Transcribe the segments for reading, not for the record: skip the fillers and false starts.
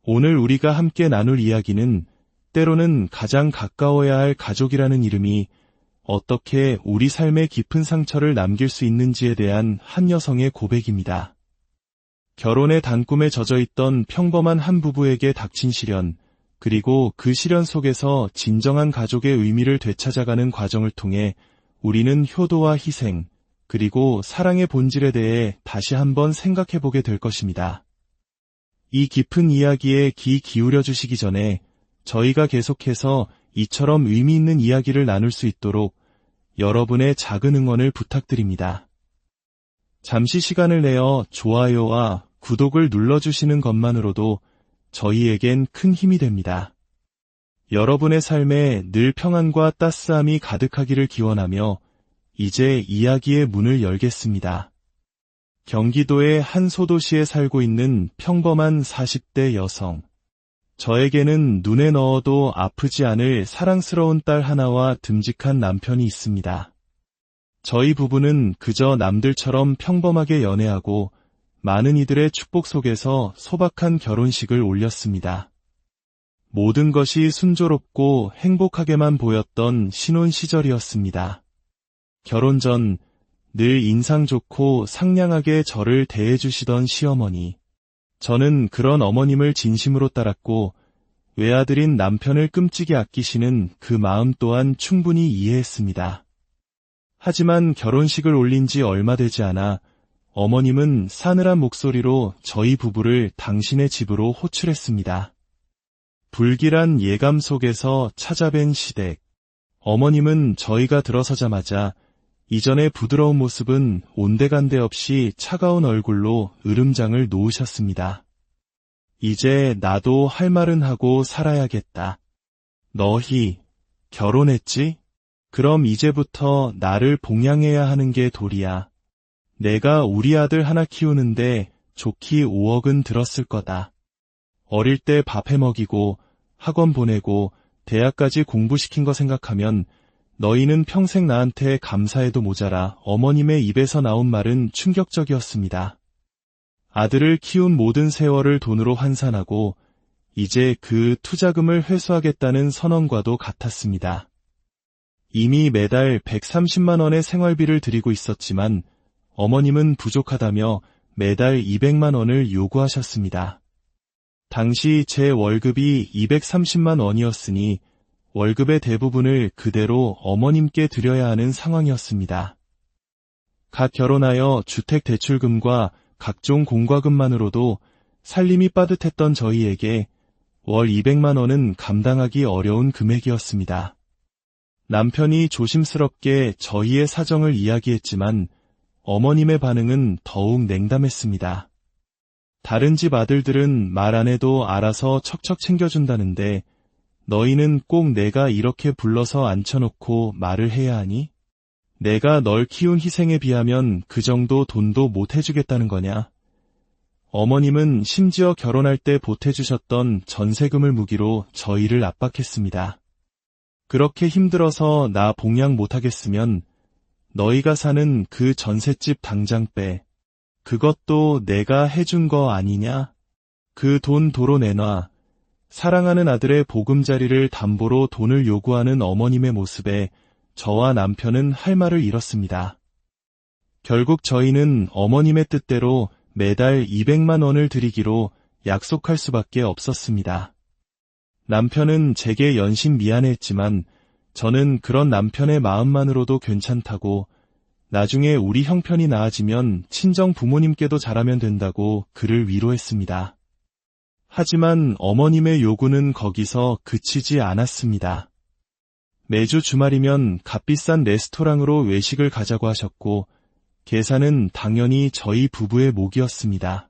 오늘 우리가 함께 나눌 이야기는 때로는 가장 가까워야 할 가족이라는 이름이 어떻게 우리 삶에 깊은 상처를 남길 수 있는지에 대한 한 여성의 고백입니다. 결혼의 단꿈에 젖어있던 평범한 한 부부에게 닥친 시련, 그리고 그 시련 속에서 진정한 가족의 의미를 되찾아가는 과정을 통해 우리는 효도와 희생, 그리고 사랑의 본질에 대해 다시 한번 생각해보게 될 것입니다. 이 깊은 이야기에 귀 기울여 주시기 전에 저희가 계속해서 이처럼 의미 있는 이야기를 나눌 수 있도록 여러분의 작은 응원을 부탁드립니다. 잠시 시간을 내어 좋아요와 구독을 눌러주시는 것만으로도 저희에겐 큰 힘이 됩니다. 여러분의 삶에 늘 평안과 따스함이 가득하기를 기원하며 이제 이야기의 문을 열겠습니다. 경기도의 한 소도시에 살고 있는 평범한 40대 여성. 저에게는 눈에 넣어도 아프지 않을 사랑스러운 딸 하나와 듬직한 남편이 있습니다. 저희 부부는 그저 남들처럼 평범하게 연애하고 많은 이들의 축복 속에서 소박한 결혼식을 올렸습니다. 모든 것이 순조롭고 행복하게만 보였던 신혼 시절이었습니다. 결혼 전 늘 인상 좋고 상냥하게 저를 대해주시던 시어머니. 저는 그런 어머님을 진심으로 따랐고 외아들인 남편을 끔찍이 아끼시는 그 마음 또한 충분히 이해했습니다. 하지만 결혼식을 올린 지 얼마 되지 않아 어머님은 싸늘한 목소리로 저희 부부를 당신의 집으로 호출했습니다. 불길한 예감 속에서 찾아뵌 시댁. 어머님은 저희가 들어서자마자 이전의 부드러운 모습은 온데간데 없이 차가운 얼굴로 으름장을 놓으셨습니다. 이제 나도 할 말은 하고 살아야겠다. 너희 결혼했지? 그럼 이제부터 나를 봉양해야 하는 게 도리야. 내가 우리 아들 하나 키우는데 좋게 5억은 들었을 거다. 어릴 때 밥 해먹이고 학원 보내고 대학까지 공부시킨 거 생각하면 너희는 평생 나한테 감사해도 모자라. 어머님의 입에서 나온 말은 충격적이었습니다. 아들을 키운 모든 세월을 돈으로 환산하고 이제 그 투자금을 회수하겠다는 선언과도 같았습니다. 이미 매달 130만 원의 생활비를 드리고 있었지만 어머님은 부족하다며 매달 200만 원을 요구하셨습니다. 당시 제 월급이 230만 원이었으니 월급의 대부분을 그대로 어머님께 드려야 하는 상황이었습니다. 갓 결혼하여 주택대출금과 각종 공과금만으로도 살림이 빠듯했던 저희에게 월 200만 원은 감당하기 어려운 금액이었습니다. 남편이 조심스럽게 저희의 사정을 이야기했지만 어머님의 반응은 더욱 냉담했습니다. 다른 집 아들들은 말 안 해도 알아서 척척 챙겨준다는데 너희는 꼭 내가 이렇게 불러서 앉혀놓고 말을 해야 하니? 내가 널 키운 희생에 비하면 그 정도 돈도 못 해주겠다는 거냐? 어머님은 심지어 결혼할 때 보태주셨던 전세금을 무기로 저희를 압박했습니다. 그렇게 힘들어서 나 봉양 못하겠으면 너희가 사는 그 전셋집 당장 빼. 그것도 내가 해준 거 아니냐? 그 돈 도로 내놔. 사랑하는 아들의 보금자리를 담보로 돈을 요구하는 어머님의 모습에 저와 남편은 할 말을 잃었습니다. 결국 저희는 어머님의 뜻대로 매달 200만 원을 드리기로 약속할 수밖에 없었습니다. 남편은 제게 연신 미안해했지만 저는 그런 남편의 마음만으로도 괜찮다고 나중에 우리 형편이 나아지면 친정 부모님께도 잘하면 된다고 그를 위로했습니다. 하지만 어머님의 요구는 거기서 그치지 않았습니다. 매주 주말이면 값비싼 레스토랑으로 외식을 가자고 하셨고 계산은 당연히 저희 부부의 몫이었습니다.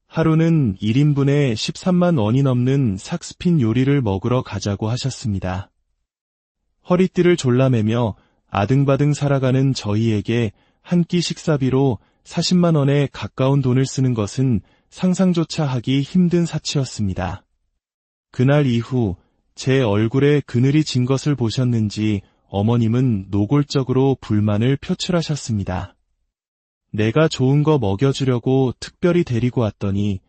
하루는 1인분에 13만 원이 넘는 삭스핀 요리를 먹으러 가자고 하셨습니다. 허리띠를 졸라매며 아등바등 살아가는 저희에게 한 끼 식사비로 40만 원에 가까운 돈을 쓰는 것은 상상조차 하기 힘든 사치였습니다. 그날 이후 제 얼굴에 그늘이 진 것을 보셨는지 어머님은 노골적으로 불만을 표출하셨습니다. 내가 좋은 거 먹여주려고 특별히 데리고 왔더니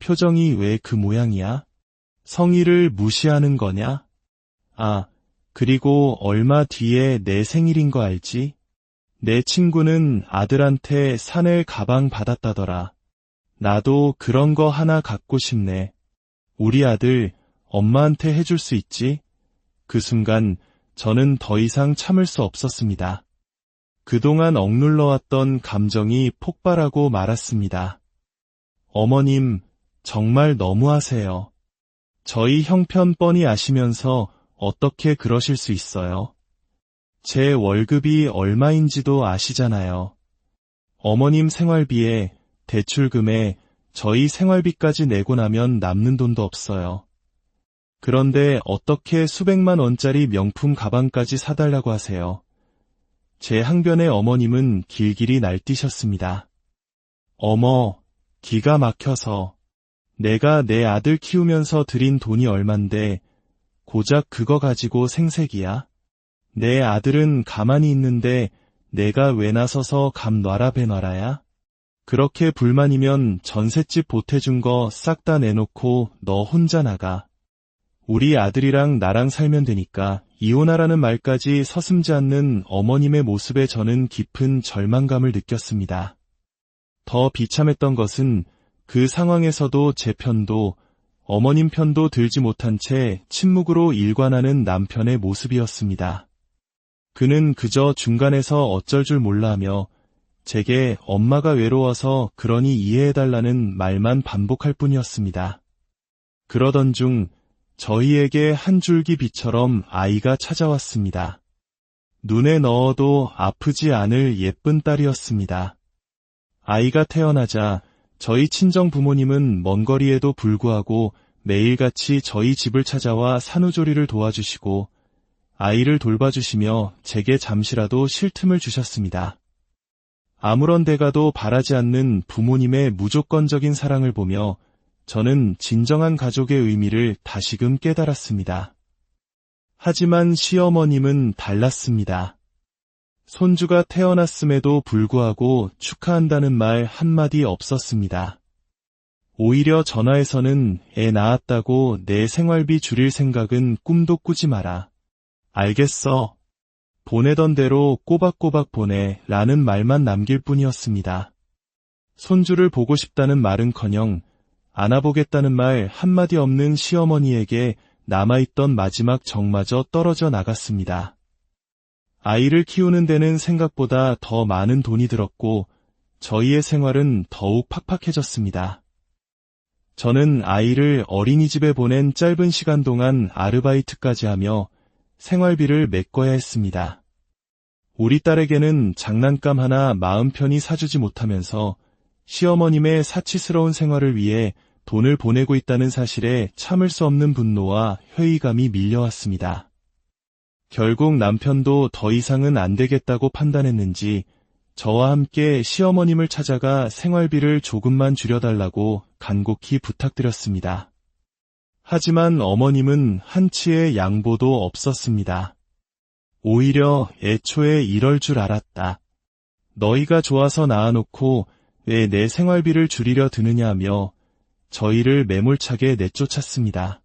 표정이 왜 그 모양이야? 성의를 무시하는 거냐? 아, 그리고 얼마 뒤에 내 생일인 거 알지? 내 친구는 아들한테 샤넬 가방 받았다더라. 나도 그런 거 하나 갖고 싶네. 우리 아들 엄마한테 해줄 수 있지? 그 순간 저는 더 이상 참을 수 없었습니다. 그동안 억눌러왔던 감정이 폭발하고 말았습니다. 어머님, 정말 너무하세요. 저희 형편 뻔히 아시면서 어떻게 그러실 수 있어요? 제 월급이 얼마인지도 아시잖아요. 어머님 생활비에, 대출금에 저희 생활비까지 내고 나면 남는 돈도 없어요. 그런데 어떻게 수백만 원짜리 명품 가방까지 사달라고 하세요? 제 항변에 어머님은 길길이 날뛰셨습니다. 어머, 기가 막혀서. 내가 내 아들 키우면서 들인 돈이 얼만데 고작 그거 가지고 생색이야? 내 아들은 가만히 있는데 내가 왜 나서서 감 놔라 배놔라야? 그렇게 불만이면 전셋집 보태준 거 싹 다 내놓고 너 혼자 나가. 우리 아들이랑 나랑 살면 되니까 이혼하라는 말까지 서슴지 않는 어머님의 모습에 저는 깊은 절망감을 느꼈습니다. 더 비참했던 것은 그 상황에서도 제 편도 어머님 편도 들지 못한 채 침묵으로 일관하는 남편의 모습이었습니다. 그는 그저 중간에서 어쩔 줄 몰라 하며 제게 엄마가 외로워서 그러니 이해해달라는 말만 반복할 뿐이었습니다. 그러던 중 저희에게 한 줄기 빛처럼 아이가 찾아왔습니다. 눈에 넣어도 아프지 않을 예쁜 딸이었습니다. 아이가 태어나자 저희 친정 부모님은 먼 거리에도 불구하고 매일같이 저희 집을 찾아와 산후조리를 도와주시고 아이를 돌봐주시며 제게 잠시라도 쉴 틈을 주셨습니다. 아무런 대가도 바라지 않는 부모님의 무조건적인 사랑을 보며 저는 진정한 가족의 의미를 다시금 깨달았습니다. 하지만 시어머님은 달랐습니다. 손주가 태어났음에도 불구하고 축하한다는 말 한마디 없었습니다. 오히려 전화에서는 애 낳았다고 내 생활비 줄일 생각은 꿈도 꾸지 마라. 알겠어. 보내던 대로 꼬박꼬박 보내 라는 말만 남길 뿐이었습니다. 손주를 보고 싶다는 말은커녕 안아보겠다는 말 한마디 없는 시어머니에게 남아있던 마지막 정마저 떨어져 나갔습니다. 아이를 키우는 데는 생각보다 더 많은 돈이 들었고 저희의 생활은 더욱 팍팍해졌습니다. 저는 아이를 어린이집에 보낸 짧은 시간 동안 아르바이트까지 하며 생활비를 메꿔야 했습니다. 우리 딸에게는 장난감 하나 마음 편히 사주지 못하면서 시어머님의 사치스러운 생활을 위해 돈을 보내고 있다는 사실에 참을 수 없는 분노와 회의감이 밀려왔습니다. 결국 남편도 더 이상은 안 되겠다고 판단했는지 저와 함께 시어머님을 찾아가 생활비를 조금만 줄여달라고 간곡히 부탁드렸습니다. 하지만 어머님은 한치의 양보도 없었습니다. 오히려 애초에 이럴 줄 알았다. 너희가 좋아서 낳아놓고 왜 내 생활비를 줄이려 드느냐며 저희를 매몰차게 내쫓았습니다.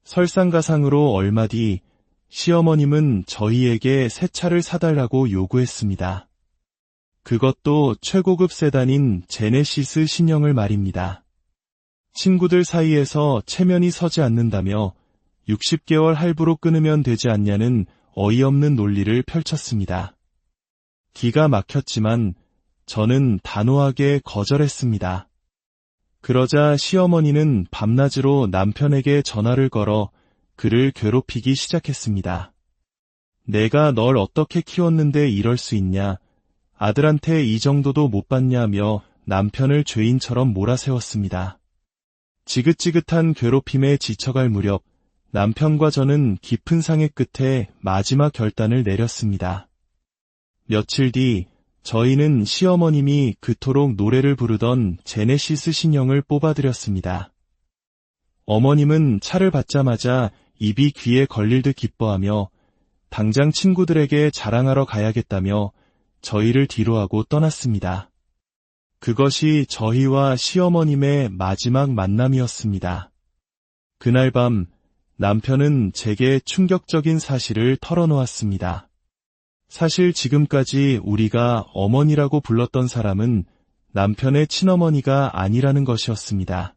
설상가상으로 얼마 뒤 시어머님은 저희에게 새 차를 사달라고 요구했습니다. 그것도 최고급 세단인 제네시스 신형을 말입니다. 친구들 사이에서 체면이 서지 않는다며 60개월 할부로 끊으면 되지 않냐는 어이없는 논리를 펼쳤습니다. 기가 막혔지만 저는 단호하게 거절했습니다. 그러자 시어머니는 밤낮으로 남편에게 전화를 걸어 그를 괴롭히기 시작했습니다. 내가 널 어떻게 키웠는데 이럴 수 있냐, 아들한테 이 정도도 못 받냐며 남편을 죄인처럼 몰아세웠습니다. 지긋지긋한 괴롭힘에 지쳐갈 무렵 남편과 저는 깊은 상의 끝에 마지막 결단을 내렸습니다. 며칠 뒤 저희는 시어머님이 그토록 노래를 부르던 제네시스 신형을 뽑아드렸습니다. 어머님은 차를 받자마자 입이 귀에 걸릴 듯 기뻐하며 당장 친구들에게 자랑하러 가야겠다며 저희를 뒤로하고 떠났습니다. 그것이 저희와 시어머님의 마지막 만남이었습니다. 그날 밤 남편은 제게 충격적인 사실을 털어놓았습니다. 사실 지금까지 우리가 어머니라고 불렀던 사람은 남편의 친어머니가 아니라는 것이었습니다.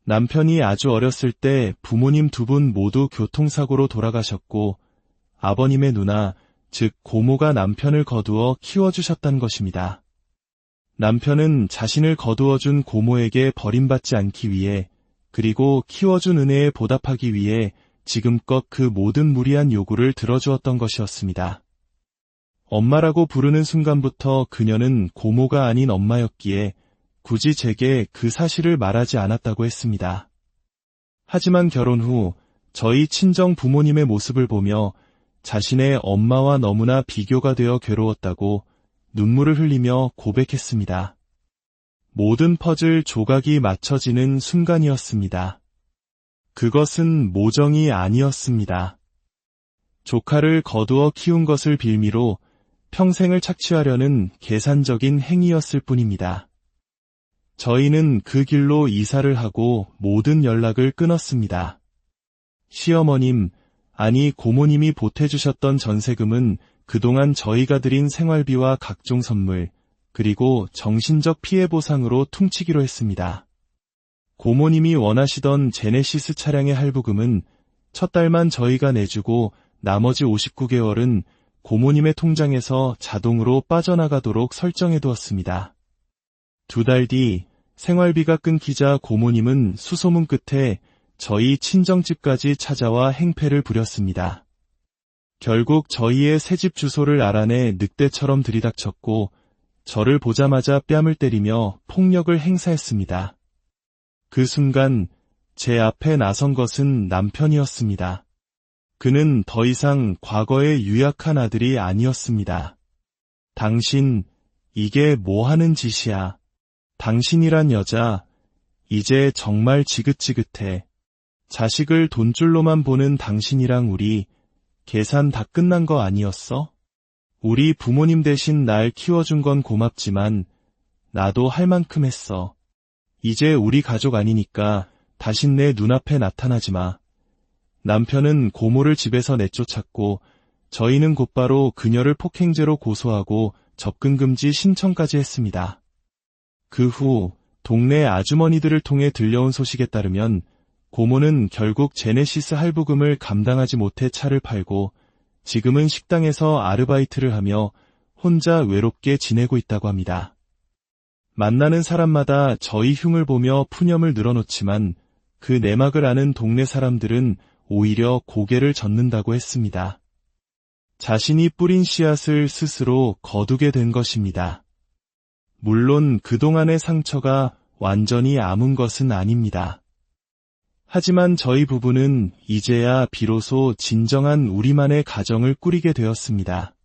남편이 아주 어렸을 때 부모님 두 분 모두 교통사고로 돌아가셨고 아버님의 누나, 즉 고모가 남편을 거두어 키워주셨다는 것입니다. 남편은 자신을 거두어준 고모에게 버림받지 않기 위해 그리고 키워준 은혜에 보답하기 위해 지금껏 그 모든 무리한 요구를 들어주었던 것이었습니다. 엄마라고 부르는 순간부터 그녀는 고모가 아닌 엄마였기에 굳이 제게 그 사실을 말하지 않았다고 했습니다. 하지만 결혼 후 저희 친정 부모님의 모습을 보며 자신의 엄마와 너무나 비교가 되어 괴로웠다고 눈물을 흘리며 고백했습니다. 모든 퍼즐 조각이 맞춰지는 순간이었습니다. 그것은 모정이 아니었습니다. 조카를 거두어 키운 것을 빌미로 평생을 착취하려는 계산적인 행위였을 뿐입니다. 저희는 그 길로 이사를 하고 모든 연락을 끊었습니다. 시어머님, 아니 고모님이 보태주셨던 전세금은 그동안 저희가 드린 생활비와 각종 선물, 그리고 정신적 피해 보상으로 퉁치기로 했습니다. 고모님이 원하시던 제네시스 차량의 할부금은 첫 달만 저희가 내주고 나머지 59개월은 고모님의 통장에서 자동으로 빠져나가도록 설정해두었습니다. 2달 뒤 생활비가 끊기자 고모님은 수소문 끝에 저희 친정집까지 찾아와 행패를 부렸습니다. 결국 저희의 새집 주소를 알아내 늑대처럼 들이닥쳤고 저를 보자마자 뺨을 때리며 폭력을 행사했습니다. 그 순간 제 앞에 나선 것은 남편이었습니다. 그는 더 이상 과거의 유약한 아들이 아니었습니다. 당신, 이게 뭐 하는 짓이야. 당신이란 여자, 이제 정말 지긋지긋해. 자식을 돈줄로만 보는 당신이랑 우리, 계산 다 끝난 거 아니었어? 우리 부모님 대신 날 키워준 건 고맙지만 나도 할 만큼 했어. 이제 우리 가족 아니니까 다신 내 눈앞에 나타나지 마. 남편은 고모를 집에서 내쫓았고 저희는 곧바로 그녀를 폭행죄로 고소하고 접근금지 신청까지 했습니다. 그 후 동네 아주머니들을 통해 들려온 소식에 따르면 고모는 결국 제네시스 할부금을 감당하지 못해 차를 팔고 지금은 식당에서 아르바이트를 하며 혼자 외롭게 지내고 있다고 합니다. 만나는 사람마다 저희 흉을 보며 푸념을 늘어놓지만 그 내막을 아는 동네 사람들은 오히려 고개를 젓는다고 했습니다. 자신이 뿌린 씨앗을 스스로 거두게 된 것입니다. 물론 그동안의 상처가 완전히 아문 것은 아닙니다. 하지만 저희 부부는 이제야 비로소 진정한 우리만의 가정을 꾸리게 되었습니다.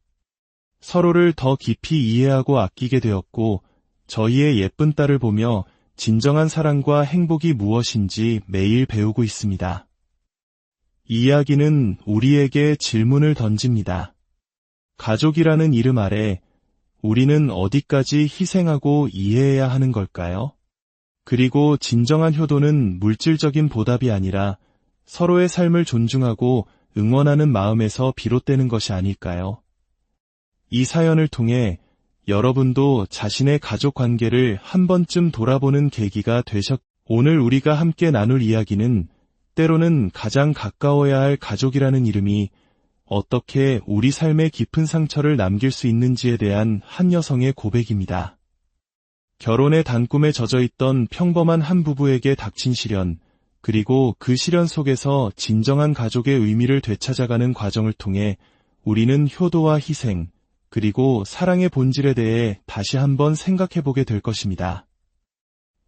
서로를 더 깊이 이해하고 아끼게 되었고 저희의 예쁜 딸을 보며 진정한 사랑과 행복이 무엇인지 매일 배우고 있습니다. 이 이야기는 우리에게 질문을 던집니다. 가족이라는 이름 아래 우리는 어디까지 희생하고 이해해야 하는 걸까요? 그리고 진정한 효도는 물질적인 보답이 아니라 서로의 삶을 존중하고 응원하는 마음에서 비롯되는 것이 아닐까요? 이 사연을 통해 여러분도 자신의 가족 관계를 한 번쯤 돌아보는 계기가 오늘 우리가 함께 나눌 이야기는 때로는 가장 가까워야 할 가족이라는 이름이 어떻게 우리 삶에 깊은 상처를 남길 수 있는지에 대한 한 여성의 고백입니다. 결혼의 단꿈에 젖어있던 평범한 한 부부에게 닥친 시련, 그리고 그 시련 속에서 진정한 가족의 의미를 되찾아가는 과정을 통해 우리는 효도와 희생, 그리고 사랑의 본질에 대해 다시 한번 생각해보게 될 것입니다.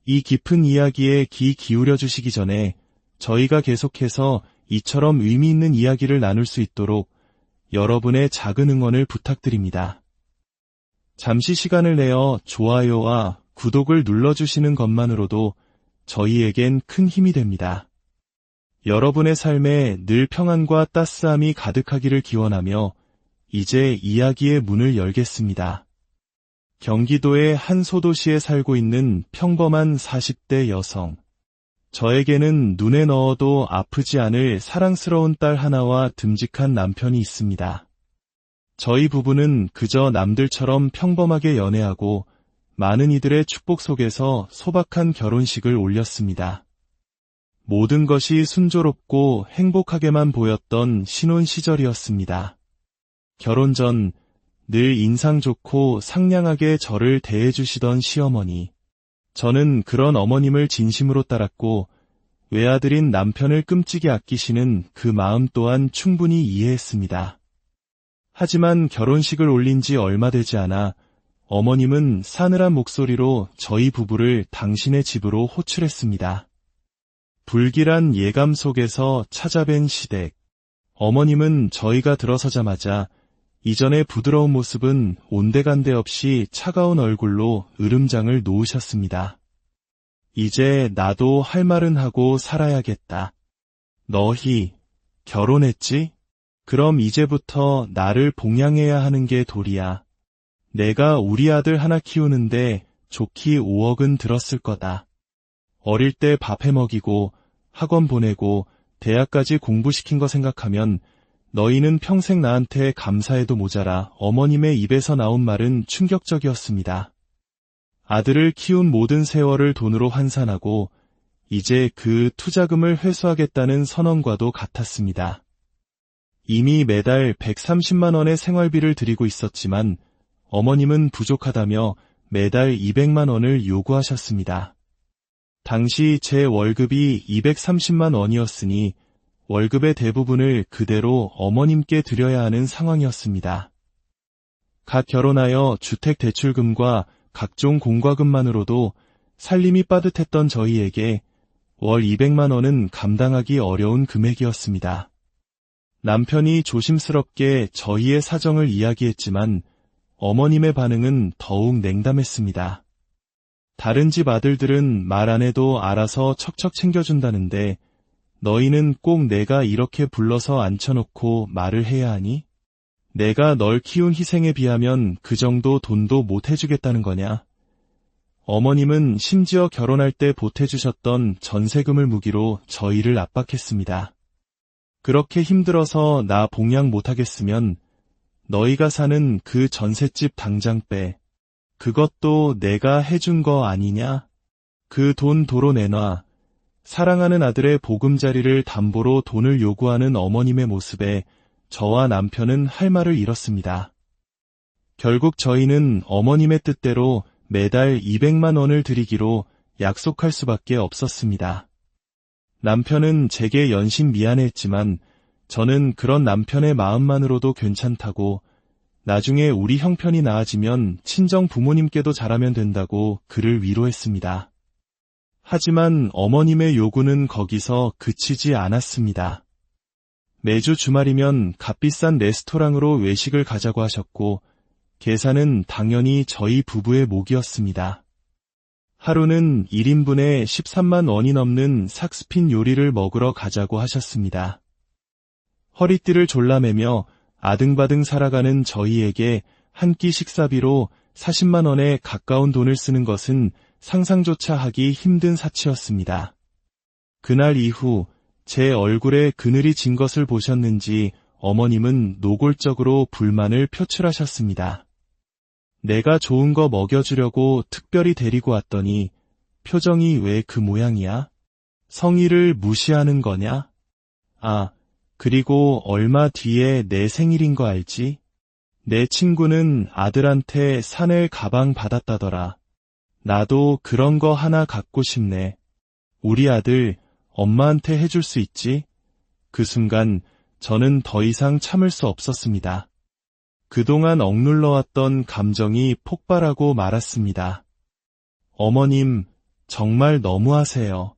이 깊은 이야기에 귀 기울여 주시기 전에 저희가 계속해서 이처럼 의미 있는 이야기를 나눌 수 있도록 여러분의 작은 응원을 부탁드립니다. 잠시 시간을 내어 좋아요와 구독을 눌러주시는 것만으로도 저희에겐 큰 힘이 됩니다. 여러분의 삶에 늘 평안과 따스함이 가득하기를 기원하며 이제 이야기의 문을 열겠습니다. 경기도의 한 소도시에 살고 있는 평범한 40대 여성. 저에게는 눈에 넣어도 아프지 않을 사랑스러운 딸 하나와 듬직한 남편이 있습니다. 저희 부부는 그저 남들처럼 평범하게 연애하고 많은 이들의 축복 속에서 소박한 결혼식을 올렸습니다. 모든 것이 순조롭고 행복하게만 보였던 신혼 시절이었습니다. 결혼 전 늘 인상 좋고 상냥하게 저를 대해주시던 시어머니. 저는 그런 어머님을 진심으로 따랐고 외아들인 남편을 끔찍이 아끼시는 그 마음 또한 충분히 이해했습니다. 하지만 결혼식을 올린 지 얼마 되지 않아 어머님은 싸늘한 목소리로 저희 부부를 당신의 집으로 호출했습니다. 불길한 예감 속에서 찾아뵌 시댁. 어머님은 저희가 들어서자마자 이전의 부드러운 모습은 온데간데 없이 차가운 얼굴로 으름장을 놓으셨습니다. 이제 나도 할 말은 하고 살아야겠다. 너희 결혼했지? 그럼 이제부터 나를 봉양해야 하는 게 도리야. 내가 우리 아들 하나 키우는데 좋기 5억은 들었을 거다. 어릴 때 밥 해먹이고 학원 보내고 대학까지 공부시킨 거 생각하면 너희는 평생 나한테 감사해도 모자라. 어머님의 입에서 나온 말은 충격적이었습니다. 아들을 키운 모든 세월을 돈으로 환산하고 이제 그 투자금을 회수하겠다는 선언과도 같았습니다. 이미 매달 130만 원의 생활비를 드리고 있었지만 어머님은 부족하다며 매달 200만 원을 요구하셨습니다. 당시 제 월급이 230만 원이었으니 월급의 대부분을 그대로 어머님께 드려야 하는 상황이었습니다. 갓 결혼하여 주택대출금과 각종 공과금만으로도 살림이 빠듯했던 저희에게 월 200만 원은 감당하기 어려운 금액이었습니다. 남편이 조심스럽게 저희의 사정을 이야기했지만 어머님의 반응은 더욱 냉담했습니다. 다른 집 아들들은 말 안 해도 알아서 척척 챙겨준다는데 너희는 꼭 내가 이렇게 불러서 앉혀놓고 말을 해야 하니? 내가 널 키운 희생에 비하면 그 정도 돈도 못 해주겠다는 거냐? 어머님은 심지어 결혼할 때 보태주셨던 전세금을 무기로 저희를 압박했습니다. 그렇게 힘들어서 나 봉양 못하겠으면 너희가 사는 그 전셋집 당장 빼. 그것도 내가 해준 거 아니냐? 그 돈 도로 내놔. 사랑하는 아들의 보금자리를 담보로 돈을 요구하는 어머님의 모습에 저와 남편은 할 말을 잃었습니다. 결국 저희는 어머님의 뜻대로 매달 200만 원을 드리기로 약속할 수밖에 없었습니다. 남편은 제게 연신 미안해했지만 저는 그런 남편의 마음만으로도 괜찮다고 나중에 우리 형편이 나아지면 친정 부모님께도 잘하면 된다고 그를 위로했습니다. 하지만 어머님의 요구는 거기서 그치지 않았습니다. 매주 주말이면 값비싼 레스토랑으로 외식을 가자고 하셨고 계산은 당연히 저희 부부의 몫이었습니다. 하루는 1인분에 13만 원이 넘는 삭스핀 요리를 먹으러 가자고 하셨습니다. 허리띠를 졸라매며 아등바등 살아가는 저희에게 한 끼 식사비로 40만 원에 가까운 돈을 쓰는 것은 상상조차 하기 힘든 사치였습니다. 그날 이후 제 얼굴에 그늘이 진 것을 보셨는지 어머님은 노골적으로 불만을 표출하셨습니다. 내가 좋은 거 먹여주려고 특별히 데리고 왔더니 표정이 왜 그 모양이야? 성의를 무시하는 거냐? 아, 그리고 얼마 뒤에 내 생일인 거 알지? 내 친구는 아들한테 샤넬 가방 받았다더라. 나도 그런 거 하나 갖고 싶네. 우리 아들 엄마한테 해줄 수 있지? 그 순간 저는 더 이상 참을 수 없었습니다. 그동안 억눌러왔던 감정이 폭발하고 말았습니다. 어머님, 정말 너무하세요.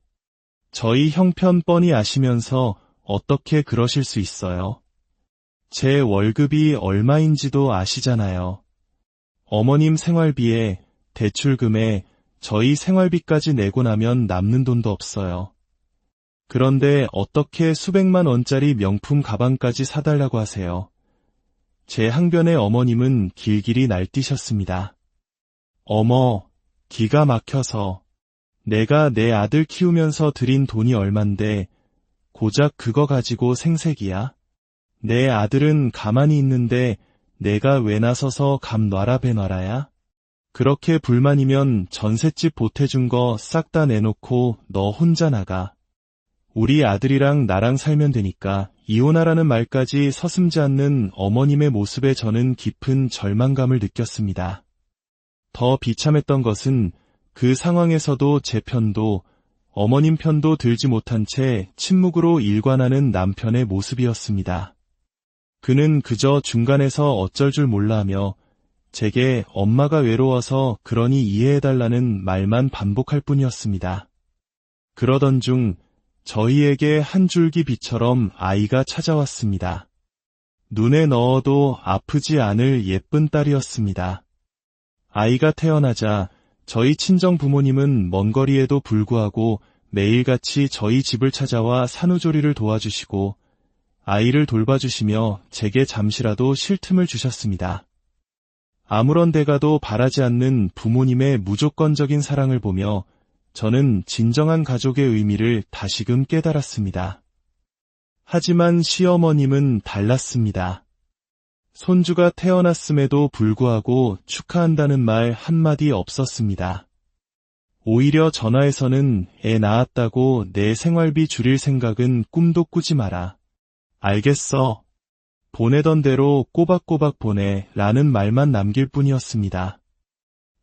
저희 형편 뻔히 아시면서 어떻게 그러실 수 있어요? 제 월급이 얼마인지도 아시잖아요. 어머님 생활비에 대출금에 저희 생활비까지 내고 나면 남는 돈도 없어요. 그런데 어떻게 수백만 원짜리 명품 가방까지 사달라고 하세요? 제 항변에 어머님은 길길이 날뛰셨습니다. 어머, 기가 막혀서. 내가 내 아들 키우면서 들인 돈이 얼만데 고작 그거 가지고 생색이야? 내 아들은 가만히 있는데 내가 왜 나서서 감 놔라 배놔라야? 그렇게 불만이면 전셋집 보태준 거 싹 다 내놓고 너 혼자 나가. 우리 아들이랑 나랑 살면 되니까 이혼하라는 말까지 서슴지 않는 어머님의 모습에 저는 깊은 절망감을 느꼈습니다. 더 비참했던 것은 그 상황에서도 제 편도 어머님 편도 들지 못한 채 침묵으로 일관하는 남편의 모습이었습니다. 그는 그저 중간에서 어쩔 줄 몰라하며 제게 엄마가 외로워서 그러니 이해해달라는 말만 반복할 뿐이었습니다. 그러던 중 저희에게 한 줄기 빛처럼 아이가 찾아왔습니다. 눈에 넣어도 아프지 않을 예쁜 딸이었습니다. 아이가 태어나자 저희 친정 부모님은 먼 거리에도 불구하고 매일같이 저희 집을 찾아와 산후조리를 도와주시고 아이를 돌봐주시며 제게 잠시라도 쉴 틈을 주셨습니다. 아무런 대가도 바라지 않는 부모님의 무조건적인 사랑을 보며 저는 진정한 가족의 의미를 다시금 깨달았습니다. 하지만 시어머님은 달랐습니다. 손주가 태어났음에도 불구하고 축하한다는 말 한마디 없었습니다. 오히려 전화에서는 애 낳았다고 내 생활비 줄일 생각은 꿈도 꾸지 마라. 알겠어. 보내던 대로 꼬박꼬박 보내 라는 말만 남길 뿐이었습니다.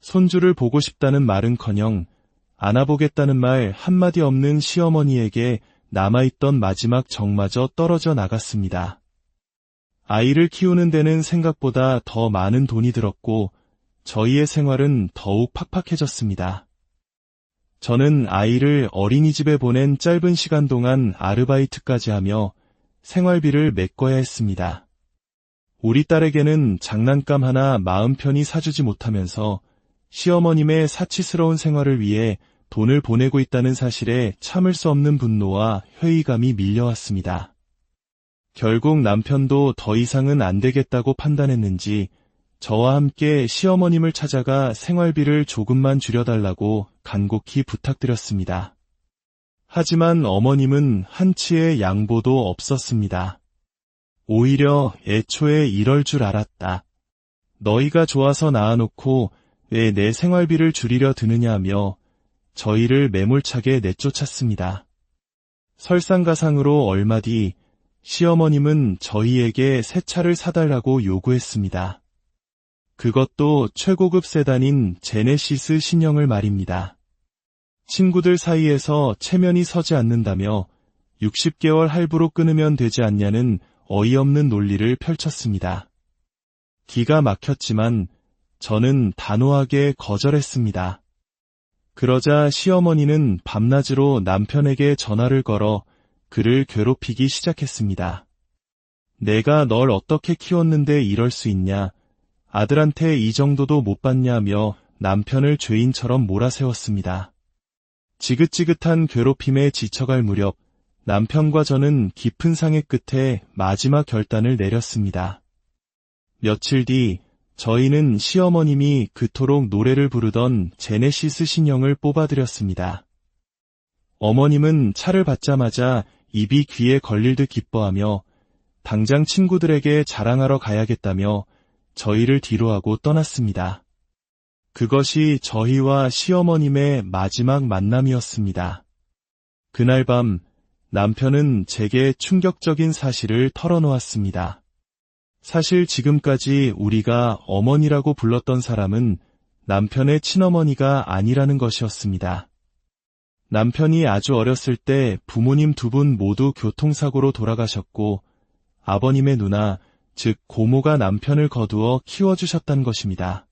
손주를 보고 싶다는 말은커녕 안아보겠다는 말 한마디 없는 시어머니에게 남아있던 마지막 정마저 떨어져 나갔습니다. 아이를 키우는 데는 생각보다 더 많은 돈이 들었고 저희의 생활은 더욱 팍팍해졌습니다. 저는 아이를 어린이집에 보낸 짧은 시간 동안 아르바이트까지 하며 생활비를 메꿔야 했습니다. 우리 딸에게는 장난감 하나 마음 편히 사주지 못하면서 시어머님의 사치스러운 생활을 위해 돈을 보내고 있다는 사실에 참을 수 없는 분노와 회의감이 밀려왔습니다. 결국 남편도 더 이상은 안 되겠다고 판단했는지 저와 함께 시어머님을 찾아가 생활비를 조금만 줄여달라고 간곡히 부탁드렸습니다. 하지만 어머님은 한치의 양보도 없었습니다. 오히려 애초에 이럴 줄 알았다. 너희가 좋아서 낳아놓고 왜 내 생활비를 줄이려 드느냐며 저희를 매몰차게 내쫓았습니다. 설상가상으로 얼마 뒤 시어머님은 저희에게 새 차를 사달라고 요구했습니다. 그것도 최고급 세단인 제네시스 신형을 말입니다. 친구들 사이에서 체면이 서지 않는다며 60개월 할부로 끊으면 되지 않냐는 어이없는 논리를 펼쳤습니다. 기가 막혔지만 저는 단호하게 거절했습니다. 그러자 시어머니는 밤낮으로 남편에게 전화를 걸어 그를 괴롭히기 시작했습니다. 내가 널 어떻게 키웠는데 이럴 수 있냐, 아들한테 이 정도도 못 받냐며 남편을 죄인처럼 몰아세웠습니다. 지긋지긋한 괴롭힘에 지쳐갈 무렵 남편과 저는 깊은 상의 끝에 마지막 결단을 내렸습니다. 며칠 뒤 저희는 시어머님이 그토록 노래를 부르던 제네시스 신형을 뽑아드렸습니다. 어머님은 차를 받자마자 입이 귀에 걸릴 듯 기뻐하며 당장 친구들에게 자랑하러 가야겠다며 저희를 뒤로하고 떠났습니다. 그것이 저희와 시어머님의 마지막 만남이었습니다. 그날 밤 남편은 제게 충격적인 사실을 털어놓았습니다. 사실 지금까지 우리가 어머니라고 불렀던 사람은 남편의 친어머니가 아니라는 것이었습니다. 남편이 아주 어렸을 때 부모님 두 분 모두 교통사고로 돌아가셨고 아버님의 누나, 즉 고모가 남편을 거두어 키워주셨단 것입니다.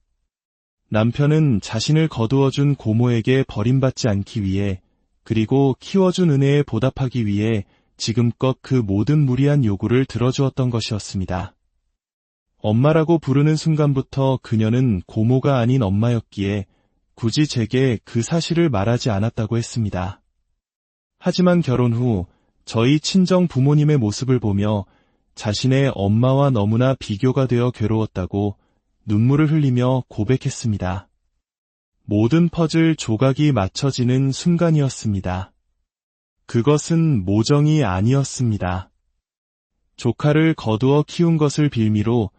남편은 자신을 거두어준 고모에게 버림받지 않기 위해 그리고 키워준 은혜에 보답하기 위해 지금껏 그 모든 무리한 요구를 들어주었던 것이었습니다. 엄마라고 부르는 순간부터 그녀는 고모가 아닌 엄마였기에 굳이 제게 그 사실을 말하지 않았다고 했습니다. 하지만 결혼 후 저희 친정 부모님의 모습을 보며 자신의 엄마와 너무나 비교가 되어 괴로웠다고 눈물을 흘리며 고백했습니다. 모든 퍼즐 조각이 맞춰지는 순간이었습니다. 그것은 모정이 아니었습니다. 조카를 거두어 키운 것을 빌미로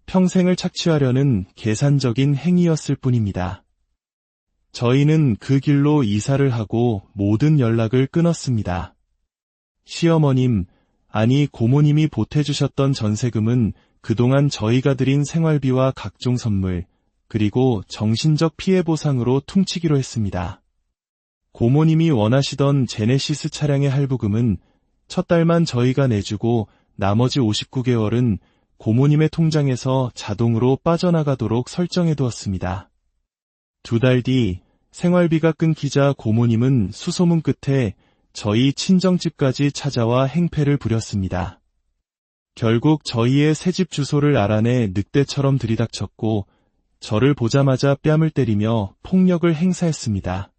평생을 착취하려는 계산적인 행위였을 뿐입니다. 저희는 그 길로 이사를 하고 모든 연락을 끊었습니다. 시어머님, 아니 고모님이 보태주셨던 전세금은 그동안 저희가 드린 생활비와 각종 선물, 그리고 정신적 피해 보상으로 퉁치기로 했습니다. 고모님이 원하시던 제네시스 차량의 할부금은 첫 달만 저희가 내주고 나머지 59개월은 고모님의 통장에서 자동으로 빠져나가도록 설정해두었습니다. 2달 뒤 생활비가 끊기자 고모님은 수소문 끝에 저희 친정집까지 찾아와 행패를 부렸습니다. 결국 저희의 새집 주소를 알아내 늑대처럼 들이닥쳤고 저를 보자마자 뺨을 때리며 폭력을 행사했습니다.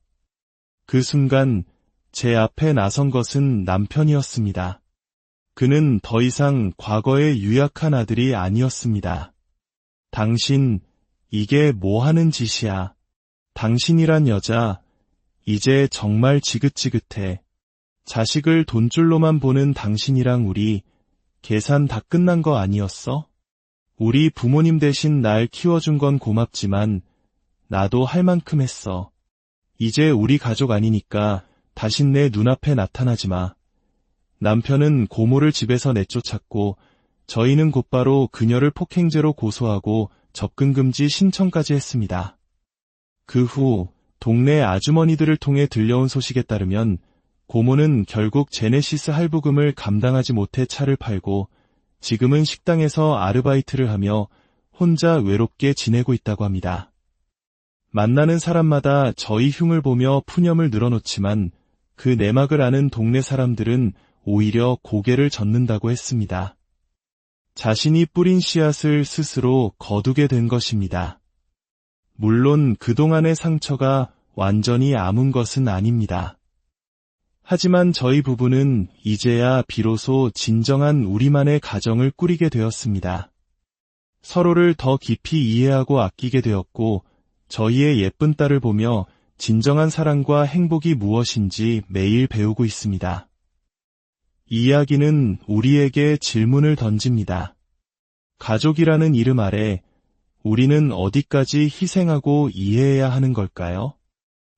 그 순간 제 앞에 나선 것은 남편이었습니다. 그는 더 이상 과거의 유약한 아들이 아니었습니다. 당신, 이게 뭐 하는 짓이야. 당신이란 여자, 이제 정말 지긋지긋해. 자식을 돈줄로만 보는 당신이랑 우리, 계산 다 끝난 거 아니었어? 우리 부모님 대신 날 키워준 건 고맙지만, 나도 할 만큼 했어. 이제 우리 가족 아니니까 다신 내 눈앞에 나타나지 마. 남편은 고모를 집에서 내쫓았고, 저희는 곧바로 그녀를 폭행죄로 고소하고 접근금지 신청까지 했습니다. 그 후 동네 아주머니들을 통해 들려온 소식에 따르면 고모는 결국 제네시스 할부금을 감당하지 못해 차를 팔고 지금은 식당에서 아르바이트를 하며 혼자 외롭게 지내고 있다고 합니다. 만나는 사람마다 저희 흉을 보며 푸념을 늘어놓지만 그 내막을 아는 동네 사람들은 오히려 고개를 젓는다고 했습니다. 자신이 뿌린 씨앗을 스스로 거두게 된 것입니다. 물론 그동안의 상처가 완전히 아문 것은 아닙니다. 하지만 저희 부부는 이제야 비로소 진정한 우리만의 가정을 꾸리게 되었습니다. 서로를 더 깊이 이해하고 아끼게 되었고 저희의 예쁜 딸을 보며 진정한 사랑과 행복이 무엇인지 매일 배우고 있습니다. 이 이야기는 우리에게 질문을 던집니다. 가족이라는 이름 아래 우리는 어디까지 희생하고 이해해야 하는 걸까요?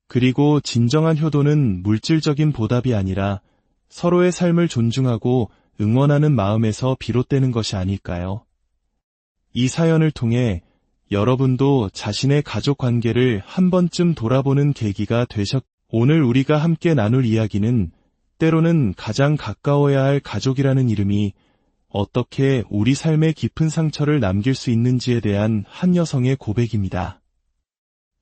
그리고 진정한 효도는 물질적인 보답이 아니라 서로의 삶을 존중하고 응원하는 마음에서 비롯되는 것이 아닐까요? 이 사연을 통해 여러분도 자신의 가족 관계를 한 번쯤 돌아보는 계기가 오늘 우리가 함께 나눌 이야기는 때로는 가장 가까워야 할 가족이라는 이름이 어떻게 우리 삶에 깊은 상처를 남길 수 있는지에 대한 한 여성의 고백입니다.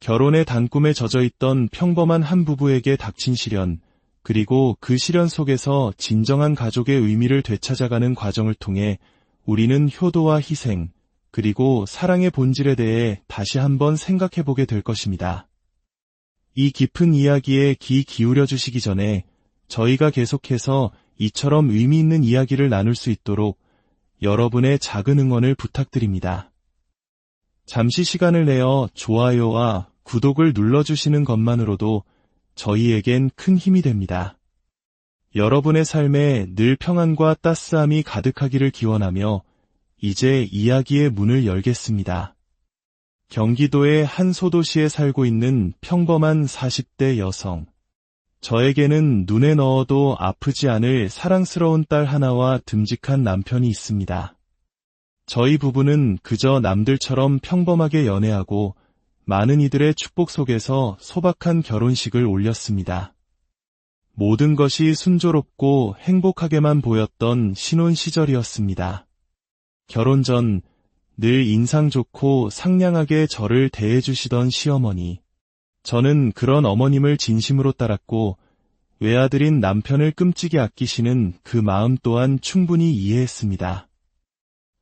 결혼의 단꿈에 젖어있던 평범한 한 부부에게 닥친 시련, 그리고 그 시련 속에서 진정한 가족의 의미를 되찾아가는 과정을 통해 우리는 효도와 희생, 그리고 사랑의 본질에 대해 다시 한번 생각해보게 될 것입니다. 이 깊은 이야기에 귀 기울여 주시기 전에 저희가 계속해서 이처럼 의미 있는 이야기를 나눌 수 있도록 여러분의 작은 응원을 부탁드립니다. 잠시 시간을 내어 좋아요와 구독을 눌러주시는 것만으로도 저희에겐 큰 힘이 됩니다. 여러분의 삶에 늘 평안과 따스함이 가득하기를 기원하며 이제 이야기의 문을 열겠습니다. 경기도의 한 소도시에 살고 있는 평범한 40대 여성. 저에게는 눈에 넣어도 아프지 않을 사랑스러운 딸 하나와 듬직한 남편이 있습니다. 저희 부부는 그저 남들처럼 평범하게 연애하고 많은 이들의 축복 속에서 소박한 결혼식을 올렸습니다. 모든 것이 순조롭고 행복하게만 보였던 신혼 시절이었습니다. 결혼 전 늘 인상 좋고 상냥하게 저를 대해주시던 시어머니. 저는 그런 어머님을 진심으로 따랐고 외아들인 남편을 끔찍이 아끼시는 그 마음 또한 충분히 이해했습니다.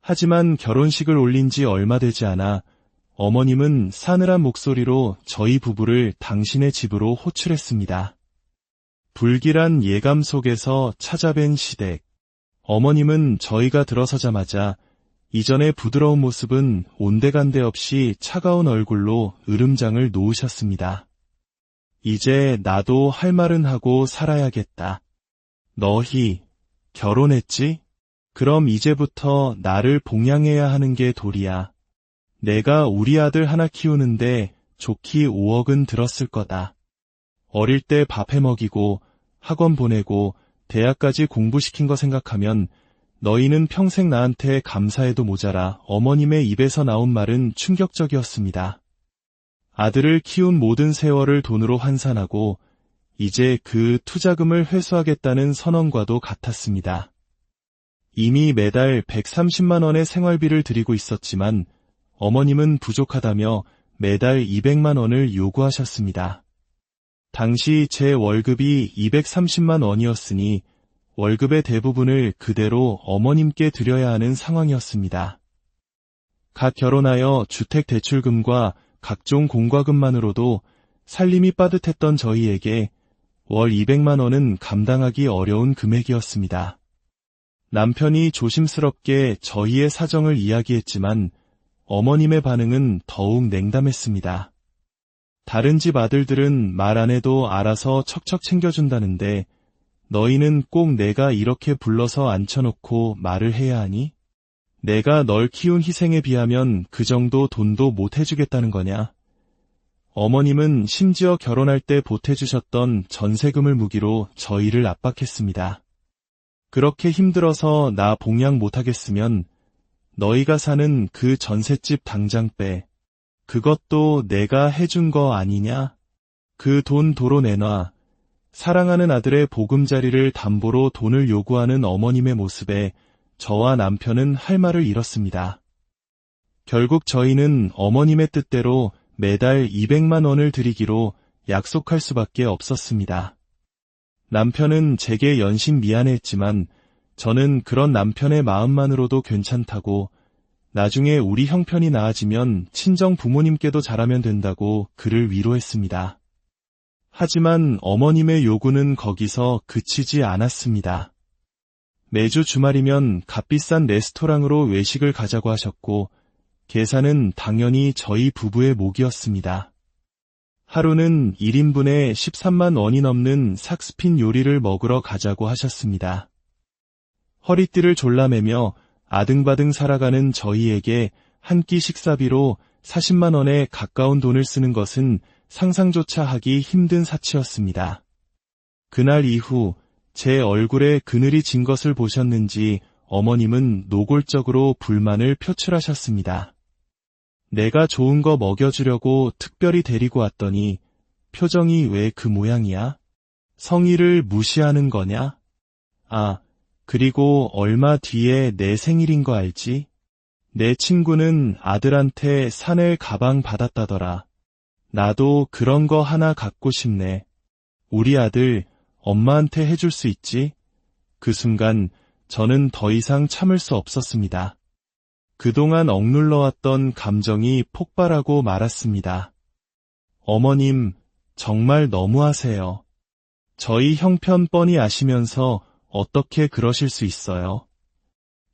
하지만 결혼식을 올린 지 얼마 되지 않아 어머님은 싸늘한 목소리로 저희 부부를 당신의 집으로 호출했습니다. 불길한 예감 속에서 찾아뵌 시댁. 어머님은 저희가 들어서자마자 이전의 부드러운 모습은 온데간데 없이 차가운 얼굴로 으름장을 놓으셨습니다. 이제 나도 할 말은 하고 살아야겠다. 너희 결혼했지? 그럼 이제부터 나를 봉양해야 하는 게 도리야. 내가 우리 아들 하나 키우는데 좋기 5억은 들었을 거다. 어릴 때 밥 해먹이고 학원 보내고 대학까지 공부시킨 거 생각하면 너희는 평생 나한테 감사해도 모자라. 어머님의 입에서 나온 말은 충격적이었습니다. 아들을 키운 모든 세월을 돈으로 환산하고 이제 그 투자금을 회수하겠다는 선언과도 같았습니다. 이미 매달 130만 원의 생활비를 드리고 있었지만 어머님은 부족하다며 매달 200만 원을 요구하셨습니다. 당시 제 월급이 230만 원이었으니 월급의 대부분을 그대로 어머님께 드려야 하는 상황이었습니다. 갓 결혼하여 주택대출금과 각종 공과금만으로도 살림이 빠듯했던 저희에게 월 200만 원은 감당하기 어려운 금액이었습니다. 남편이 조심스럽게 저희의 사정을 이야기했지만 어머님의 반응은 더욱 냉담했습니다. 다른 집 아들들은 말 안 해도 알아서 척척 챙겨준다는데 너희는 꼭 내가 이렇게 불러서 앉혀놓고 말을 해야 하니? 내가 널 키운 희생에 비하면 그 정도 돈도 못 해주겠다는 거냐? 어머님은 심지어 결혼할 때 보태주셨던 전세금을 무기로 저희를 압박했습니다. 그렇게 힘들어서 나 봉양 못하겠으면 너희가 사는 그 전셋집 당장 빼. 그것도 내가 해준 거 아니냐? 그 돈 도로 내놔. 사랑하는 아들의 보금자리를 담보로 돈을 요구하는 어머님의 모습에 저와 남편은 할 말을 잃었습니다. 결국 저희는 어머님의 뜻대로 매달 200만 원을 드리기로 약속할 수밖에 없었습니다. 남편은 제게 연신 미안해했지만 저는 그런 남편의 마음만으로도 괜찮다고 나중에 우리 형편이 나아지면 친정 부모님께도 잘하면 된다고 그를 위로했습니다. 하지만 어머님의 요구는 거기서 그치지 않았습니다. 매주 주말이면 값비싼 레스토랑으로 외식을 가자고 하셨고 계산은 당연히 저희 부부의 몫이었습니다. 하루는 1인분에 13만 원이 넘는 삭스핀 요리를 먹으러 가자고 하셨습니다. 허리띠를 졸라매며 아등바등 살아가는 저희에게 한 끼 식사비로 40만 원에 가까운 돈을 쓰는 것은 상상조차 하기 힘든 사치였습니다. 그날 이후 제 얼굴에 그늘이 진 것을 보셨는지 어머님은 노골적으로 불만을 표출하셨습니다. 내가 좋은 거 먹여주려고 특별히 데리고 왔더니 표정이 왜 그 모양이야? 성의를 무시하는 거냐? 아, 그리고 얼마 뒤에 내 생일인 거 알지? 내 친구는 아들한테 샤넬 가방 받았다더라. 나도 그런 거 하나 갖고 싶네. 우리 아들 엄마한테 해줄 수 있지? 그 순간 저는 더 이상 참을 수 없었습니다. 그동안 억눌러왔던 감정이 폭발하고 말았습니다. 어머님, 정말 너무하세요. 저희 형편 뻔히 아시면서 어떻게 그러실 수 있어요?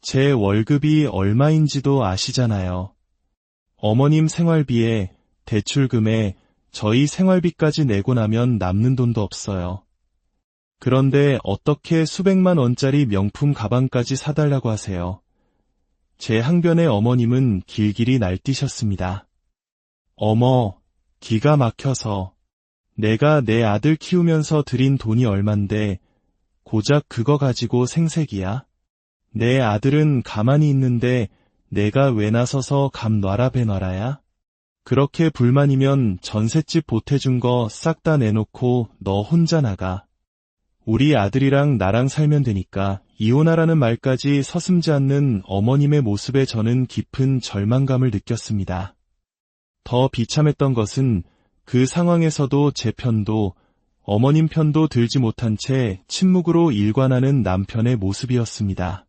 제 월급이 얼마인지도 아시잖아요. 어머님 생활비에 대출금에 저희 생활비까지 내고 나면 남는 돈도 없어요. 그런데 어떻게 수백만 원짜리 명품 가방까지 사달라고 하세요? 제 항변에 어머님은 길길이 날뛰셨습니다. 어머, 기가 막혀서. 내가 내 아들 키우면서 들인 돈이 얼만데 고작 그거 가지고 생색이야? 내 아들은 가만히 있는데 내가 왜 나서서 감 놔라 배놔라야? 그렇게 불만이면 전셋집 보태준 거 싹 다 내놓고 너 혼자 나가. 우리 아들이랑 나랑 살면 되니까 이혼하라는 말까지 서슴지 않는 어머님의 모습에 저는 깊은 절망감을 느꼈습니다. 더 비참했던 것은 그 상황에서도 제 편도 어머님 편도 들지 못한 채 침묵으로 일관하는 남편의 모습이었습니다.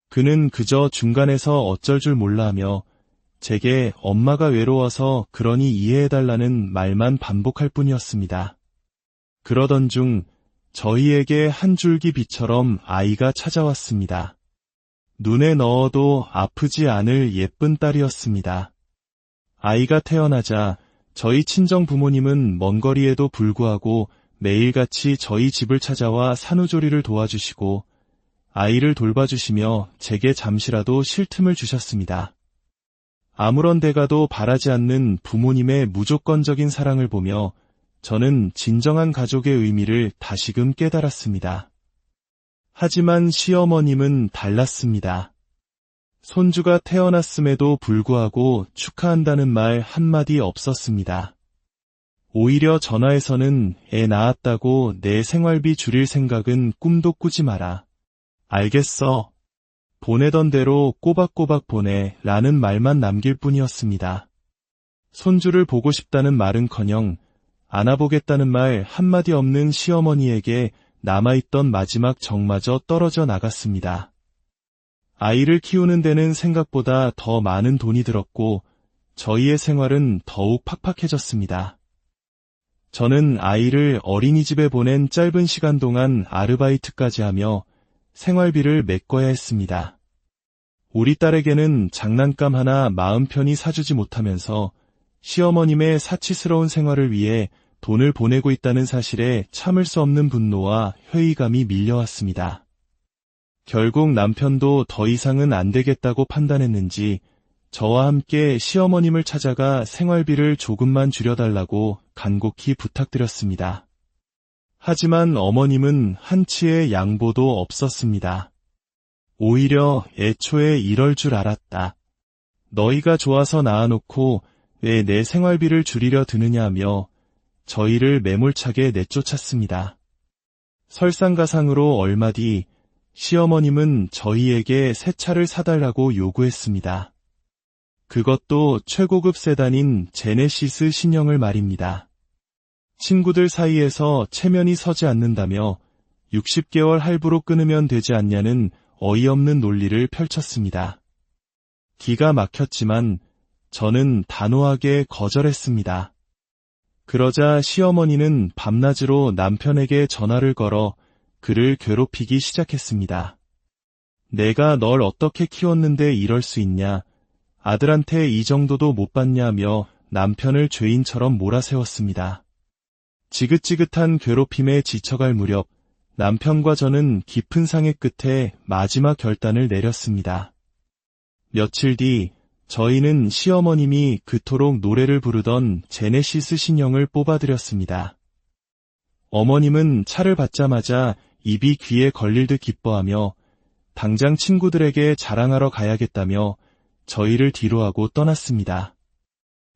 그는 그저 중간에서 어쩔 줄 몰라하며 제게 엄마가 외로워서 그러니 이해해달라는 말만 반복할 뿐이었습니다. 그러던 중 저희에게 한 줄기 빛처럼 아이가 찾아왔습니다. 눈에 넣어도 아프지 않을 예쁜 딸이었습니다. 아이가 태어나자 저희 친정 부모님은 먼 거리에도 불구하고 매일같이 저희 집을 찾아와 산후조리를 도와주시고 아이를 돌봐주시며 제게 잠시라도 쉴 틈을 주셨습니다. 아무런 대가도 바라지 않는 부모님의 무조건적인 사랑을 보며 저는 진정한 가족의 의미를 다시금 깨달았습니다. 하지만 시어머님은 달랐습니다. 손주가 태어났음에도 불구하고 축하한다는 말 한마디 없었습니다. 오히려 전화에서는 애 낳았다고 내 생활비 줄일 생각은 꿈도 꾸지 마라. 알겠어. 보내던 대로 꼬박꼬박 보내 라는 말만 남길 뿐이었습니다. 손주를 보고 싶다는 말은커녕 안아보겠다는 말 한마디 없는 시어머니에게 남아있던 마지막 정마저 떨어져 나갔습니다. 아이를 키우는 데는 생각보다 더 많은 돈이 들었고 저희의 생활은 더욱 팍팍해졌습니다. 저는 아이를 어린이집에 보낸 짧은 시간 동안 아르바이트까지 하며 생활비를 메꿔야 했습니다. 우리 딸에게는 장난감 하나 마음 편히 사주지 못하면서 시어머님의 사치스러운 생활을 위해 돈을 보내고 있다는 사실에 참을 수 없는 분노와 회의감이 밀려왔습니다. 결국 남편도 더 이상은 안 되겠다고 판단했는지 저와 함께 시어머님을 찾아가 생활비를 조금만 줄여달라고 간곡히 부탁드렸습니다. 하지만 어머님은 한치의 양보도 없었습니다. 오히려 애초에 이럴 줄 알았다. 너희가 좋아서 낳아놓고 왜 내 생활비를 줄이려 드느냐며 저희를 매몰차게 내쫓았습니다. 설상가상으로 얼마 뒤 시어머님은 저희에게 새 차를 사달라고 요구했습니다. 그것도 최고급 세단인 제네시스 신형을 말입니다. 친구들 사이에서 체면이 서지 않는다며 60개월 할부로 끊으면 되지 않냐는 어이없는 논리를 펼쳤습니다. 기가 막혔지만 저는 단호하게 거절했습니다. 그러자 시어머니는 밤낮으로 남편에게 전화를 걸어 그를 괴롭히기 시작했습니다. 내가 널 어떻게 키웠는데 이럴 수 있냐, 아들한테 이 정도도 못 받냐며 남편을 죄인처럼 몰아세웠습니다. 지긋지긋한 괴롭힘에 지쳐갈 무렵 남편과 저는 깊은 상의 끝에 마지막 결단을 내렸습니다. 며칠 뒤 저희는 시어머님이 그토록 노래를 부르던 제네시스 신형을 뽑아드렸습니다. 어머님은 차를 받자마자 입이 귀에 걸릴 듯 기뻐하며 당장 친구들에게 자랑하러 가야겠다며 저희를 뒤로하고 떠났습니다.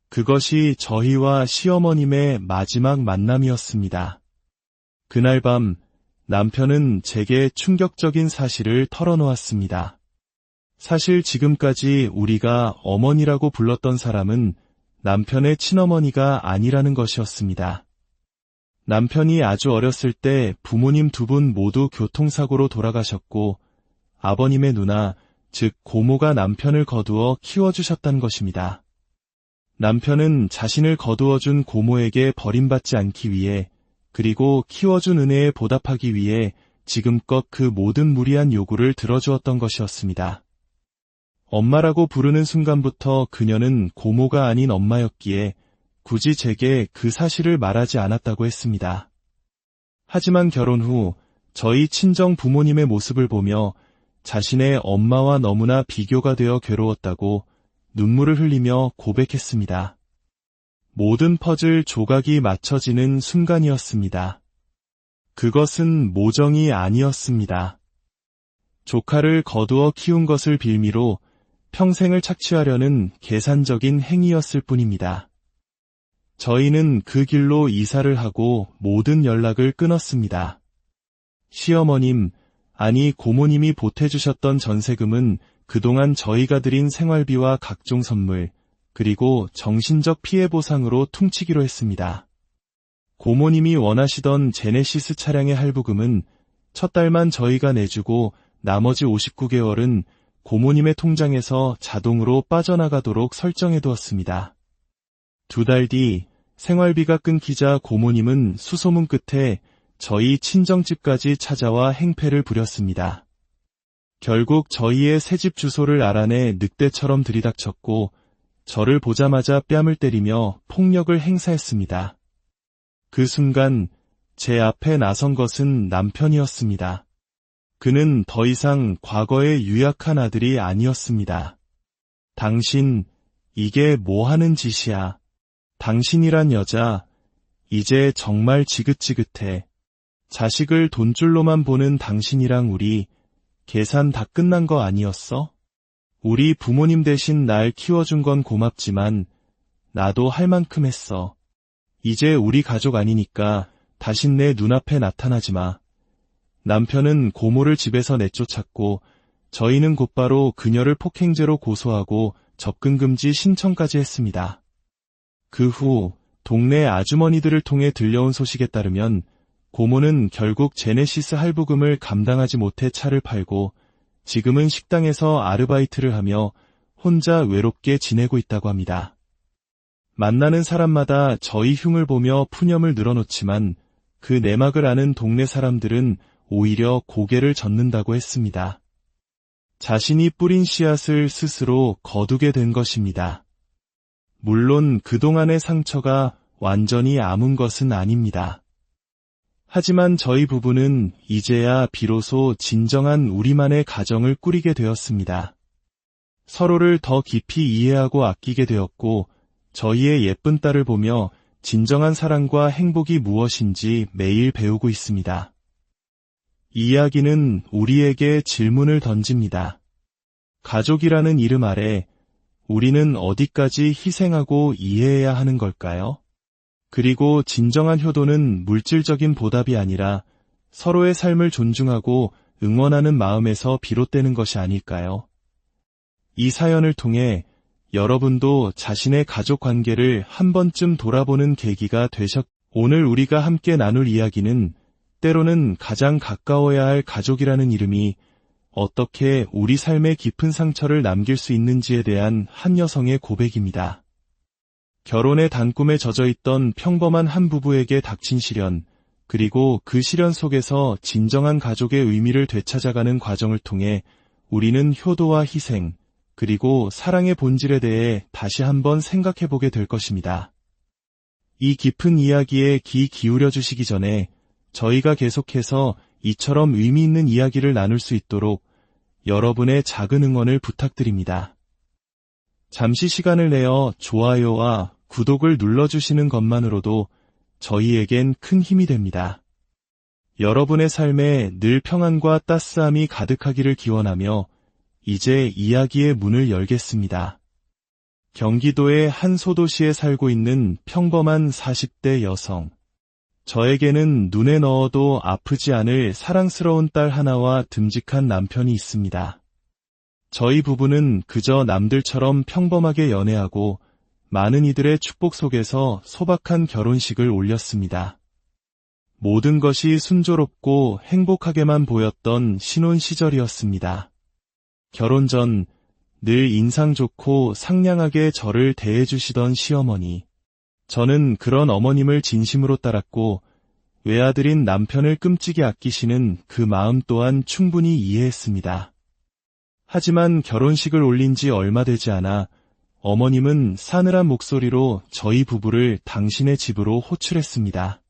그것이 저희와 시어머님의 마지막 만남이었습니다. 그날 밤 남편은 제게 충격적인 사실을 털어놓았습니다. 사실 지금까지 우리가 어머니라고 불렀던 사람은 남편의 친어머니가 아니라는 것이었습니다. 남편이 아주 어렸을 때 부모님 두 분 모두 교통사고로 돌아가셨고 아버님의 누나, 즉 고모가 남편을 거두어 키워주셨다는 것입니다. 남편은 자신을 거두어준 고모에게 버림받지 않기 위해 그리고 키워준 은혜에 보답하기 위해 지금껏 그 모든 무리한 요구를 들어주었던 것이었습니다. 엄마라고 부르는 순간부터 그녀는 고모가 아닌 엄마였기에 굳이 제게 그 사실을 말하지 않았다고 했습니다. 하지만 결혼 후 저희 친정 부모님의 모습을 보며 자신의 엄마와 너무나 비교가 되어 괴로웠다고 눈물을 흘리며 고백했습니다. 모든 퍼즐 조각이 맞춰지는 순간이었습니다. 그것은 모정이 아니었습니다. 조카를 거두어 키운 것을 빌미로 평생을 착취하려는 계산적인 행위였을 뿐입니다. 저희는 그 길로 이사를 하고 모든 연락을 끊었습니다. 시어머님, 아니 고모님이 보태주셨던 전세금은 그동안 저희가 드린 생활비와 각종 선물, 그리고 정신적 피해 보상으로 퉁치기로 했습니다. 고모님이 원하시던 제네시스 차량의 할부금은 첫 달만 저희가 내주고 나머지 59개월은 고모님의 통장에서 자동으로 빠져나가도록 설정해두었습니다. 2달 뒤 생활비가 끊기자 고모님은 수소문 끝에 저희 친정집까지 찾아와 행패를 부렸습니다. 결국 저희의 새집 주소를 알아내 늑대처럼 들이닥쳤고 저를 보자마자 뺨을 때리며 폭력을 행사했습니다. 그 순간 제 앞에 나선 것은 남편이었습니다. 그는 더 이상 과거의 유약한 아들이 아니었습니다. 당신, 이게 뭐 하는 짓이야. 당신이란 여자, 이제 정말 지긋지긋해. 자식을 돈줄로만 보는 당신이랑 우리, 계산 다 끝난 거 아니었어? 우리 부모님 대신 날 키워준 건 고맙지만 나도 할 만큼 했어. 이제 우리 가족 아니니까 다신 내 눈앞에 나타나지 마. 남편은 고모를 집에서 내쫓았고 저희는 곧바로 그녀를 폭행죄로 고소하고 접근금지 신청까지 했습니다. 그 후 동네 아주머니들을 통해 들려온 소식에 따르면 고모는 결국 제네시스 할부금을 감당하지 못해 차를 팔고 지금은 식당에서 아르바이트를 하며 혼자 외롭게 지내고 있다고 합니다. 만나는 사람마다 저희 흉을 보며 푸념을 늘어놓지만 그 내막을 아는 동네 사람들은 오히려 고개를 젓는다고 했습니다. 자신이 뿌린 씨앗을 스스로 거두게 된 것입니다. 물론 그동안의 상처가 완전히 아문 것은 아닙니다. 하지만 저희 부부는 이제야 비로소 진정한 우리만의 가정을 꾸리게 되었습니다. 서로를 더 깊이 이해하고 아끼게 되었고 저희의 예쁜 딸을 보며 진정한 사랑과 행복이 무엇인지 매일 배우고 있습니다. 이 이야기는 우리에게 질문을 던집니다. 가족이라는 이름 아래 우리는 어디까지 희생하고 이해해야 하는 걸까요? 그리고 진정한 효도는 물질적인 보답이 아니라 서로의 삶을 존중하고 응원하는 마음에서 비롯되는 것이 아닐까요? 이 사연을 통해 여러분도 자신의 가족 관계를 한 번쯤 돌아보는 계기가 오늘 우리가 함께 나눌 이야기는 때로는 가장 가까워야 할 가족이라는 이름이 어떻게 우리 삶에 깊은 상처를 남길 수 있는지에 대한 한 여성의 고백입니다. 결혼의 단꿈에 젖어있던 평범한 한 부부에게 닥친 시련, 그리고 그 시련 속에서 진정한 가족의 의미를 되찾아가는 과정을 통해 우리는 효도와 희생, 그리고 사랑의 본질에 대해 다시 한번 생각해보게 될 것입니다. 이 깊은 이야기에 귀 기울여 주시기 전에 저희가 계속해서 이처럼 의미 있는 이야기를 나눌 수 있도록 여러분의 작은 응원을 부탁드립니다. 잠시 시간을 내어 좋아요와 구독을 눌러주시는 것만으로도 저희에겐 큰 힘이 됩니다. 여러분의 삶에 늘 평안과 따스함이 가득하기를 기원하며 이제 이야기의 문을 열겠습니다. 경기도의 한 소도시에 살고 있는 평범한 40대 여성. 저에게는 눈에 넣어도 아프지 않을 사랑스러운 딸 하나와 듬직한 남편이 있습니다. 저희 부부는 그저 남들처럼 평범하게 연애하고 많은 이들의 축복 속에서 소박한 결혼식을 올렸습니다. 모든 것이 순조롭고 행복하게만 보였던 신혼 시절이었습니다. 결혼 전 늘 인상 좋고 상냥하게 저를 대해주시던 시어머니. 저는 그런 어머님을 진심으로 따랐고 외아들인 남편을 끔찍이 아끼시는 그 마음 또한 충분히 이해했습니다. 하지만 결혼식을 올린 지 얼마 되지 않아 어머님은 싸늘한 목소리로 저희 부부를 당신의 집으로 호출했습니다.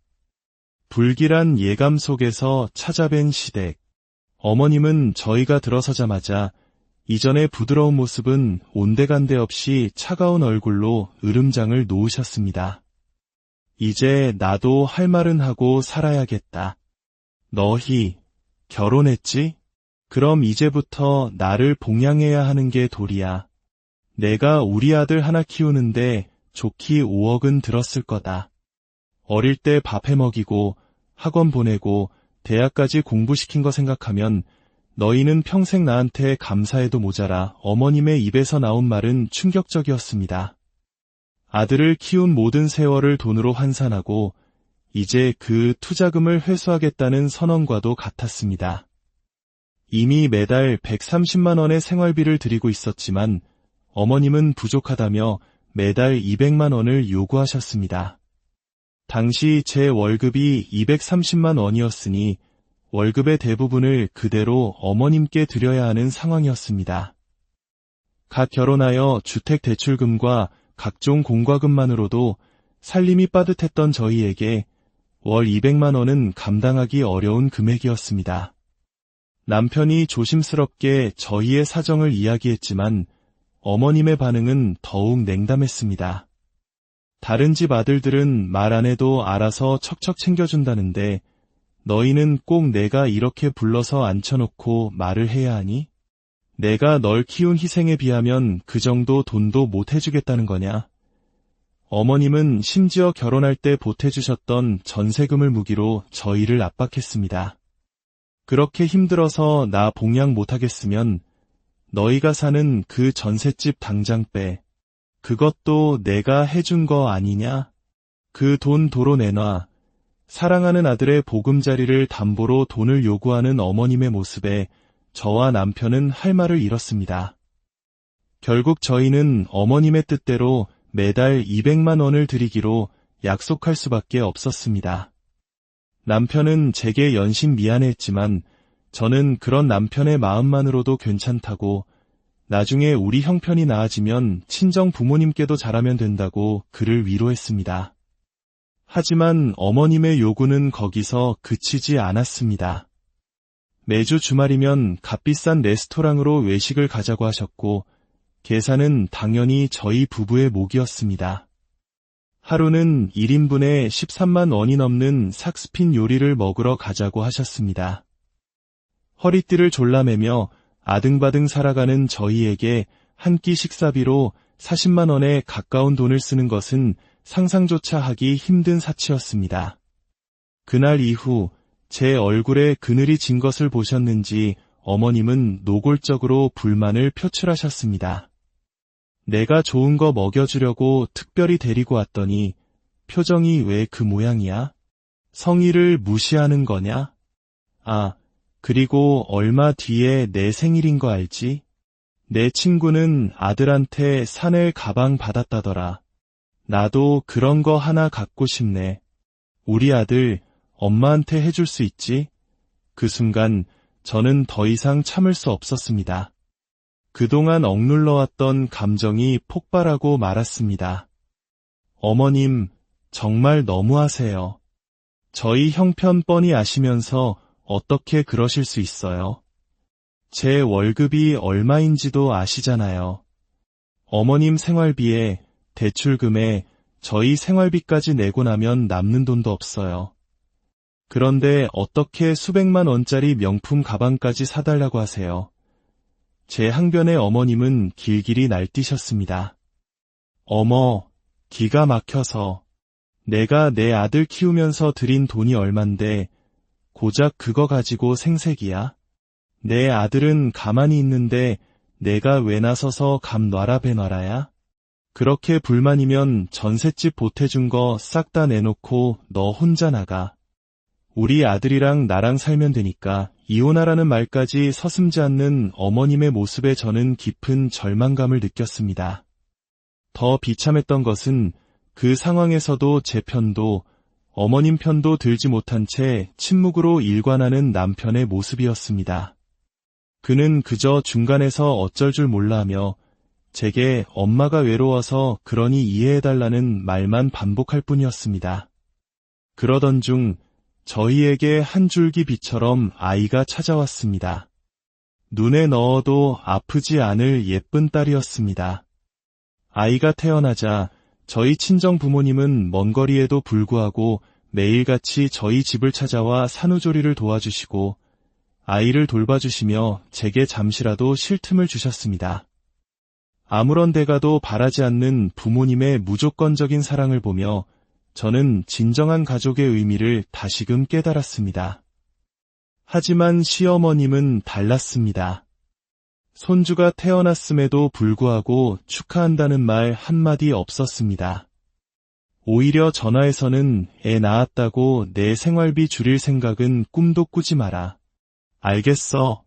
불길한 예감 속에서 찾아뵌 시댁. 어머님은 저희가 들어서자마자 이전의 부드러운 모습은 온데간데 없이 차가운 얼굴로 으름장을 놓으셨습니다. 이제 나도 할 말은 하고 살아야겠다. 너희 결혼했지? 그럼 이제부터 나를 봉양해야 하는 게 도리야. 내가 우리 아들 하나 키우는데 좋게 5억은 들었을 거다. 어릴 때 밥 해먹이고 학원 보내고 대학까지 공부시킨 거 생각하면 너희는 평생 나한테 감사해도 모자라. 어머님의 입에서 나온 말은 충격적이었습니다. 아들을 키운 모든 세월을 돈으로 환산하고 이제 그 투자금을 회수하겠다는 선언과도 같았습니다. 이미 매달 130만 원의 생활비를 드리고 있었지만 어머님은 부족하다며 매달 200만 원을 요구하셨습니다. 당시 제 월급이 230만 원이었으니 월급의 대부분을 그대로 어머님께 드려야 하는 상황이었습니다. 갓 결혼하여 주택대출금과 각종 공과금만으로도 살림이 빠듯했던 저희에게 월 200만 원은 감당하기 어려운 금액이었습니다. 남편이 조심스럽게 저희의 사정을 이야기했지만 어머님의 반응은 더욱 냉담했습니다. 다른 집 아들들은 말 안 해도 알아서 척척 챙겨준다는데 너희는 꼭 내가 이렇게 불러서 앉혀놓고 말을 해야 하니? 내가 널 키운 희생에 비하면 그 정도 돈도 못 해주겠다는 거냐? 어머님은 심지어 결혼할 때 보태주셨던 전세금을 무기로 저희를 압박했습니다. 그렇게 힘들어서 나 봉양 못하겠으면 너희가 사는 그 전셋집 당장 빼. 그것도 내가 해준 거 아니냐? 그 돈 도로 내놔. 사랑하는 아들의 보금자리를 담보로 돈을 요구하는 어머님의 모습에 저와 남편은 할 말을 잃었습니다. 결국 저희는 어머님의 뜻대로 매달 200만 원을 드리기로 약속할 수밖에 없었습니다. 남편은 제게 연신 미안해했지만 저는 그런 남편의 마음만으로도 괜찮다고 나중에 우리 형편이 나아지면 친정 부모님께도 잘하면 된다고 그를 위로했습니다. 하지만 어머님의 요구는 거기서 그치지 않았습니다. 매주 주말이면 값비싼 레스토랑으로 외식을 가자고 하셨고 계산은 당연히 저희 부부의 몫이었습니다. 하루는 1인분에 13만 원이 넘는 삭스핀 요리를 먹으러 가자고 하셨습니다. 허리띠를 졸라매며 아등바등 살아가는 저희에게 한 끼 식사비로 40만 원에 가까운 돈을 쓰는 것은 상상조차 하기 힘든 사치였습니다. 그날 이후 제 얼굴에 그늘이 진 것을 보셨는지 어머님은 노골적으로 불만을 표출하셨습니다. 내가 좋은 거 먹여주려고 특별히 데리고 왔더니 표정이 왜 그 모양이야? 성의를 무시하는 거냐? 아, 그리고 얼마 뒤에 내 생일인 거 알지? 내 친구는 아들한테 샤넬 가방 받았다더라. 나도 그런 거 하나 갖고 싶네. 우리 아들 엄마한테 해줄 수 있지? 그 순간 저는 더 이상 참을 수 없었습니다. 그동안 억눌러왔던 감정이 폭발하고 말았습니다. 어머님, 정말 너무하세요. 저희 형편 뻔히 아시면서 어떻게 그러실 수 있어요? 제 월급이 얼마인지도 아시잖아요. 어머님 생활비에 대출금에 저희 생활비까지 내고 나면 남는 돈도 없어요. 그런데 어떻게 수백만 원짜리 명품 가방까지 사달라고 하세요? 제 항변에 어머님은 길길이 날뛰셨습니다. 어머, 기가 막혀서. 내가 내 아들 키우면서 들인 돈이 얼만데 고작 그거 가지고 생색이야? 내 아들은 가만히 있는데 내가 왜 나서서 감 놔라 배놔라야? 그렇게 불만이면 전셋집 보태준 거 싹 다 내놓고 너 혼자 나가. 우리 아들이랑 나랑 살면 되니까 이혼하라는 말까지 서슴지 않는 어머님의 모습에 저는 깊은 절망감을 느꼈습니다. 더 비참했던 것은 그 상황에서도 제 편도 어머님 편도 들지 못한 채 침묵으로 일관하는 남편의 모습이었습니다. 그는 그저 중간에서 어쩔 줄 몰라하며 제게 엄마가 외로워서 그러니 이해해달라는 말만 반복할 뿐이었습니다. 그러던 중 저희에게 한 줄기 빛처럼 아이가 찾아왔습니다. 눈에 넣어도 아프지 않을 예쁜 딸이었습니다. 아이가 태어나자 저희 친정 부모님은 먼 거리에도 불구하고 매일같이 저희 집을 찾아와 산후조리를 도와주시고 아이를 돌봐주시며 제게 잠시라도 쉴 틈을 주셨습니다. 아무런 대가도 바라지 않는 부모님의 무조건적인 사랑을 보며 저는 진정한 가족의 의미를 다시금 깨달았습니다. 하지만 시어머님은 달랐습니다. 손주가 태어났음에도 불구하고 축하한다는 말 한마디 없었습니다. 오히려 전화에서는 애 낳았다고 내 생활비 줄일 생각은 꿈도 꾸지 마라. 알겠어.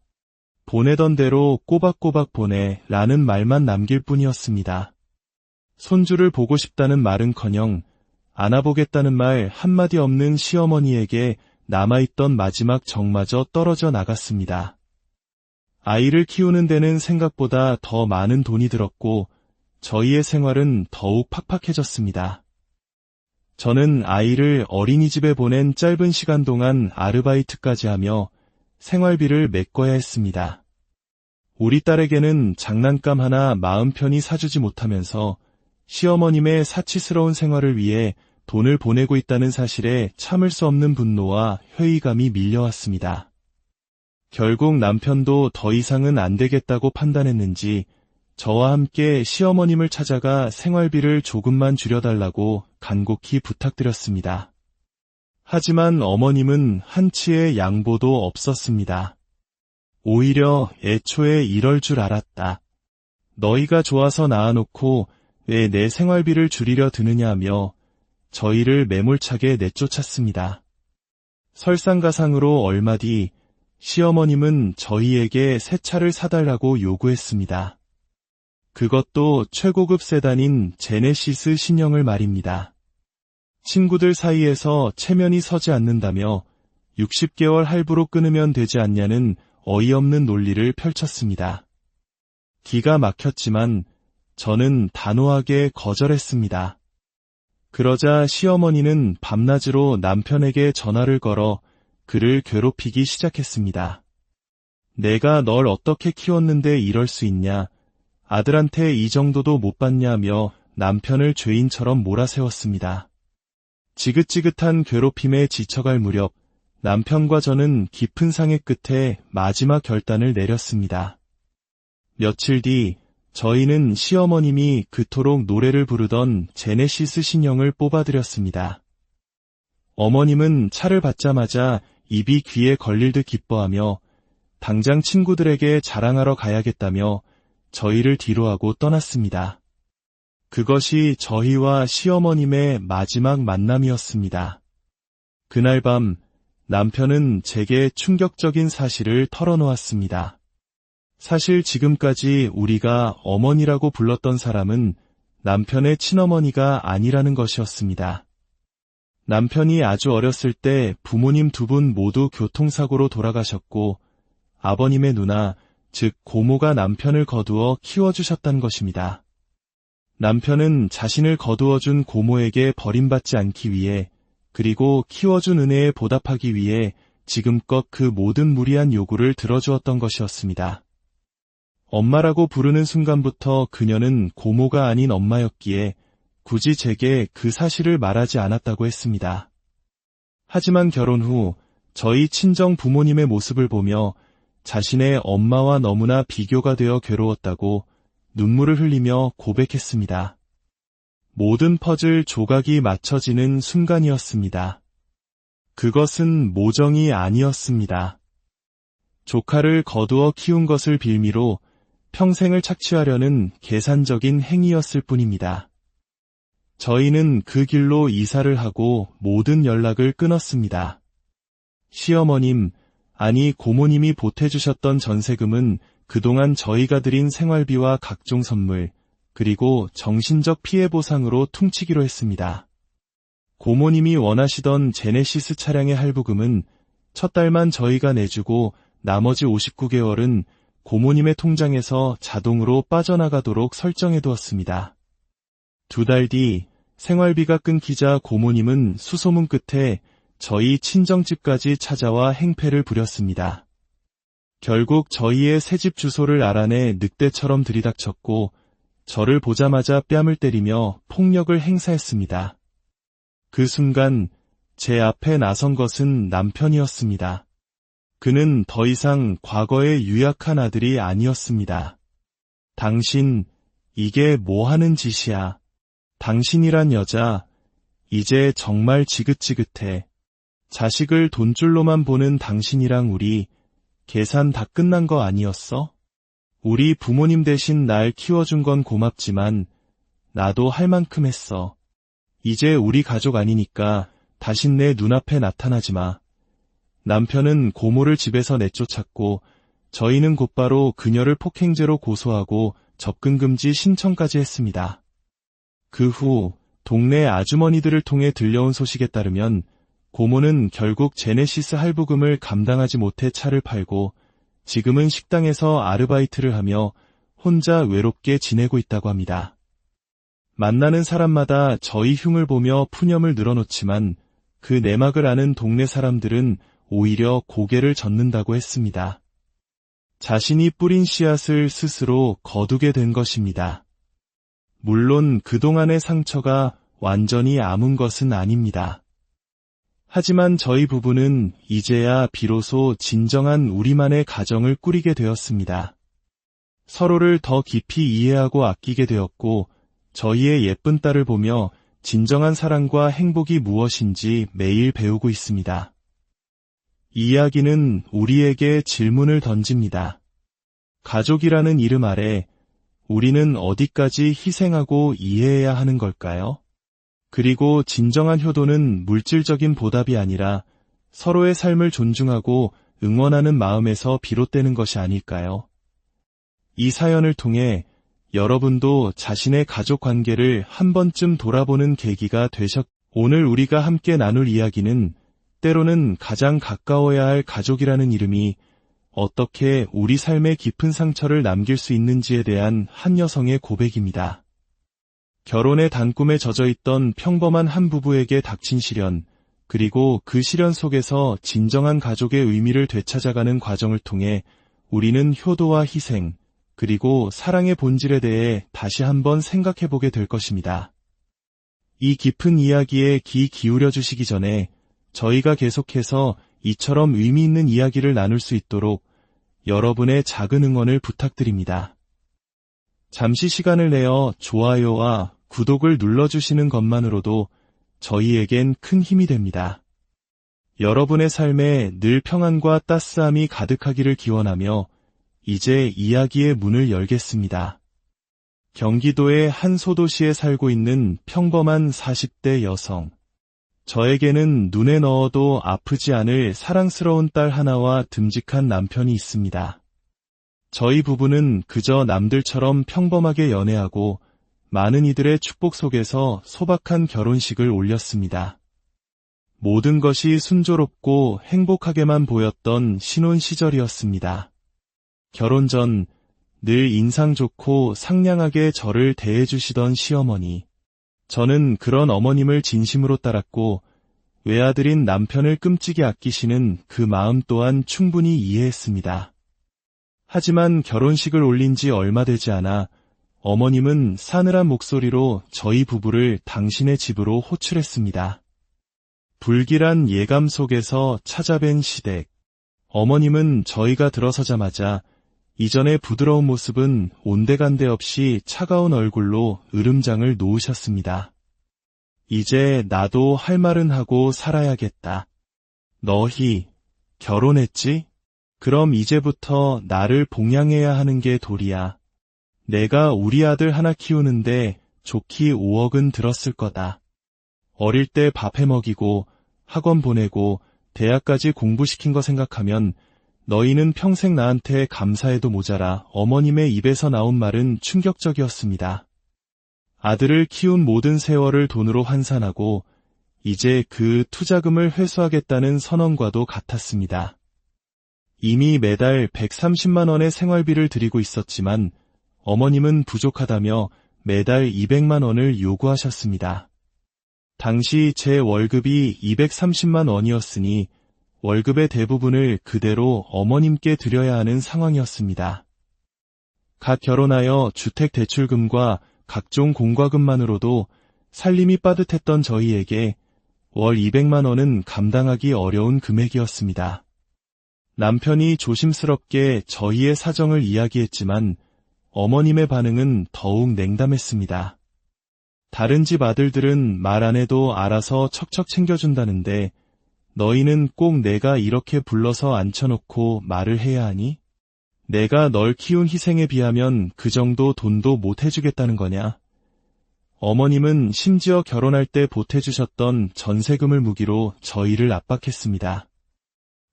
보내던 대로 꼬박꼬박 보내 라는 말만 남길 뿐이었습니다. 손주를 보고 싶다는 말은커녕 안아보겠다는 말 한마디 없는 시어머니에게 남아있던 마지막 정마저 떨어져 나갔습니다. 아이를 키우는 데는 생각보다 더 많은 돈이 들었고 저희의 생활은 더욱 팍팍해졌습니다. 저는 아이를 어린이집에 보낸 짧은 시간 동안 아르바이트까지 하며 생활비를 메꿔야 했습니다. 우리 딸에게는 장난감 하나 마음 편히 사주지 못하면서 시어머님의 사치스러운 생활을 위해 돈을 보내고 있다는 사실에 참을 수 없는 분노와 회의감이 밀려왔습니다. 결국 남편도 더 이상은 안 되겠다고 판단했는지 저와 함께 시어머님을 찾아가 생활비를 조금만 줄여달라고 간곡히 부탁드렸습니다. 하지만 어머님은 한치의 양보도 없었습니다. 오히려 애초에 이럴 줄 알았다. 너희가 좋아서 낳아놓고 왜 내 생활비를 줄이려 드느냐며 저희를 매몰차게 내쫓았습니다. 설상가상으로 얼마 뒤 시어머님은 저희에게 새 차를 사달라고 요구했습니다. 그것도 최고급 세단인 제네시스 신형을 말입니다. 친구들 사이에서 체면이 서지 않는다며 60개월 할부로 끊으면 되지 않냐는 어이없는 논리를 펼쳤습니다. 기가 막혔지만 저는 단호하게 거절했습니다. 그러자 시어머니는 밤낮으로 남편에게 전화를 걸어 그를 괴롭히기 시작했습니다. 내가 널 어떻게 키웠는데 이럴 수 있냐, 아들한테 이 정도도 못 받냐며 남편을 죄인처럼 몰아세웠습니다. 지긋지긋한 괴롭힘에 지쳐갈 무렵 남편과 저는 깊은 상의 끝에 마지막 결단을 내렸습니다. 며칠 뒤 저희는 시어머님이 그토록 노래를 부르던 제네시스 신형을 뽑아드렸습니다. 어머님은 차를 받자마자 입이 귀에 걸릴 듯 기뻐하며 당장 친구들에게 자랑하러 가야겠다며 저희를 뒤로하고 떠났습니다. 그것이 저희와 시어머님의 마지막 만남이었습니다. 그날 밤 남편은 제게 충격적인 사실을 털어놓았습니다. 사실 지금까지 우리가 어머니라고 불렀던 사람은 남편의 친어머니가 아니라는 것이었습니다. 남편이 아주 어렸을 때 부모님 두 분 모두 교통사고로 돌아가셨고 아버님의 누나, 즉 고모가 남편을 거두어 키워주셨단 것입니다. 남편은 자신을 거두어준 고모에게 버림받지 않기 위해 그리고 키워준 은혜에 보답하기 위해 지금껏 그 모든 무리한 요구를 들어주었던 것이었습니다. 엄마라고 부르는 순간부터 그녀는 고모가 아닌 엄마였기에 굳이 제게 그 사실을 말하지 않았다고 했습니다. 하지만 결혼 후 저희 친정 부모님의 모습을 보며 자신의 엄마와 너무나 비교가 되어 괴로웠다고 눈물을 흘리며 고백했습니다. 모든 퍼즐 조각이 맞춰지는 순간이었습니다. 그것은 모정이 아니었습니다. 조카를 거두어 키운 것을 빌미로 평생을 착취하려는 계산적인 행위였을 뿐입니다. 저희는 그 길로 이사를 하고 모든 연락을 끊었습니다. 시어머님, 아니 고모님이 보태주셨던 전세금은 그동안 저희가 드린 생활비와 각종 선물, 그리고 정신적 피해 보상으로 퉁치기로 했습니다. 고모님이 원하시던 제네시스 차량의 할부금은 첫 달만 저희가 내주고 나머지 59개월은 고모님의 통장에서 자동으로 빠져나가도록 설정해두었습니다. 2달 뒤 생활비가 끊기자 고모님은 수소문 끝에 저희 친정집까지 찾아와 행패를 부렸습니다. 결국 저희의 새집 주소를 알아내 늑대처럼 들이닥쳤고 저를 보자마자 뺨을 때리며 폭력을 행사했습니다. 그 순간 제 앞에 나선 것은 남편이었습니다. 그는 더 이상 과거의 유약한 아들이 아니었습니다. 당신, 이게 뭐 하는 짓이야. 당신이란 여자, 이제 정말 지긋지긋해. 자식을 돈줄로만 보는 당신이랑 우리, 계산 다 끝난 거 아니었어? 우리 부모님 대신 날 키워준 건 고맙지만 나도 할 만큼 했어. 이제 우리 가족 아니니까 다신 내 눈앞에 나타나지 마. 남편은 고모를 집에서 내쫓았고 저희는 곧바로 그녀를 폭행죄로 고소하고 접근금지 신청까지 했습니다. 그 후 동네 아주머니들을 통해 들려온 소식에 따르면 고모는 결국 제네시스 할부금을 감당하지 못해 차를 팔고 지금은 식당에서 아르바이트를 하며 혼자 외롭게 지내고 있다고 합니다. 만나는 사람마다 저희 흉을 보며 푸념을 늘어놓지만 그 내막을 아는 동네 사람들은 오히려 고개를 젓는다고 했습니다. 자신이 뿌린 씨앗을 스스로 거두게 된 것입니다. 물론 그동안의 상처가 완전히 아문 것은 아닙니다. 하지만 저희 부부는 이제야 비로소 진정한 우리만의 가정을 꾸리게 되었습니다. 서로를 더 깊이 이해하고 아끼게 되었고 저희의 예쁜 딸을 보며 진정한 사랑과 행복이 무엇인지 매일 배우고 있습니다. 이 이야기는 우리에게 질문을 던집니다. 가족이라는 이름 아래 우리는 어디까지 희생하고 이해해야 하는 걸까요? 그리고 진정한 효도는 물질적인 보답이 아니라 서로의 삶을 존중하고 응원하는 마음에서 비롯되는 것이 아닐까요? 이 사연을 통해 여러분도 자신의 가족 관계를 한 번쯤 돌아보는 계기가 오늘 우리가 함께 나눌 이야기는 때로는 가장 가까워야 할 가족이라는 이름이 어떻게 우리 삶에 깊은 상처를 남길 수 있는지에 대한 한 여성의 고백입니다. 결혼의 단꿈에 젖어있던 평범한 한 부부에게 닥친 시련, 그리고 그 시련 속에서 진정한 가족의 의미를 되찾아가는 과정을 통해 우리는 효도와 희생, 그리고 사랑의 본질에 대해 다시 한번 생각해보게 될 것입니다. 이 깊은 이야기에 귀 기울여 주시기 전에 저희가 계속해서 이처럼 의미 있는 이야기를 나눌 수 있도록 여러분의 작은 응원을 부탁드립니다. 잠시 시간을 내어 좋아요와 구독을 눌러주시는 것만으로도 저희에겐 큰 힘이 됩니다. 여러분의 삶에 늘 평안과 따스함이 가득하기를 기원하며 이제 이야기의 문을 열겠습니다. 경기도의 한 소도시에 살고 있는 평범한 40대 여성. 저에게는 눈에 넣어도 아프지 않을 사랑스러운 딸 하나와 듬직한 남편이 있습니다. 저희 부부는 그저 남들처럼 평범하게 연애하고 많은 이들의 축복 속에서 소박한 결혼식을 올렸습니다. 모든 것이 순조롭고 행복하게만 보였던 신혼 시절이었습니다. 결혼 전 늘 인상 좋고 상냥하게 저를 대해주시던 시어머니. 저는 그런 어머님을 진심으로 따랐고 외아들인 남편을 끔찍이 아끼시는 그 마음 또한 충분히 이해했습니다. 하지만 결혼식을 올린 지 얼마 되지 않아 어머님은 싸늘한 목소리로 저희 부부를 당신의 집으로 호출했습니다. 불길한 예감 속에서 찾아뵌 시댁. 어머님은 저희가 들어서자마자 이전의 부드러운 모습은 온데간데 없이 차가운 얼굴로 으름장을 놓으셨습니다. 이제 나도 할 말은 하고 살아야겠다. 너희 결혼했지? 그럼 이제부터 나를 봉양해야 하는 게 도리야. 내가 우리 아들 하나 키우는데 좋기 5억은 들었을 거다. 어릴 때 밥 해먹이고 학원 보내고 대학까지 공부시킨 거 생각하면 너희는 평생 나한테 감사해도 모자라. 어머님의 입에서 나온 말은 충격적이었습니다. 아들을 키운 모든 세월을 돈으로 환산하고 이제 그 투자금을 회수하겠다는 선언과도 같았습니다. 이미 매달 130만 원의 생활비를 드리고 있었지만 어머님은 부족하다며 매달 200만 원을 요구하셨습니다. 당시 제 월급이 230만 원이었으니 월급의 대부분을 그대로 어머님께 드려야 하는 상황이었습니다. 갓 결혼하여 주택대출금과 각종 공과금만으로도 살림이 빠듯했던 저희에게 월 200만 원은 감당하기 어려운 금액이었습니다. 남편이 조심스럽게 저희의 사정을 이야기했지만 어머님의 반응은 더욱 냉담했습니다. 다른 집 아들들은 말 안 해도 알아서 척척 챙겨준다는데 너희는 꼭 내가 이렇게 불러서 앉혀놓고 말을 해야 하니? 내가 널 키운 희생에 비하면 그 정도 돈도 못 해주겠다는 거냐? 어머님은 심지어 결혼할 때 보태주셨던 전세금을 무기로 저희를 압박했습니다.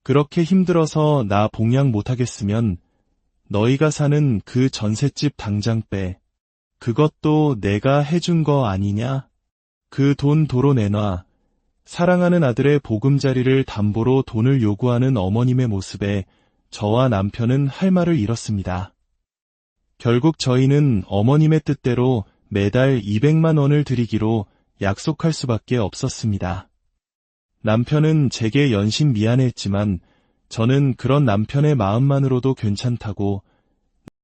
그렇게 힘들어서 나 봉양 못하겠으면 너희가 사는 그 전셋집 당장 빼. 그것도 내가 해준 거 아니냐? 그 돈 도로 내놔. 사랑하는 아들의 보금자리를 담보로 돈을 요구하는 어머님의 모습에 저와 남편은 할 말을 잃었습니다. 결국 저희는 어머님의 뜻대로 매달 200만 원을 드리기로 약속할 수밖에 없었습니다. 남편은 제게 연신 미안했지만 저는 그런 남편의 마음만으로도 괜찮다고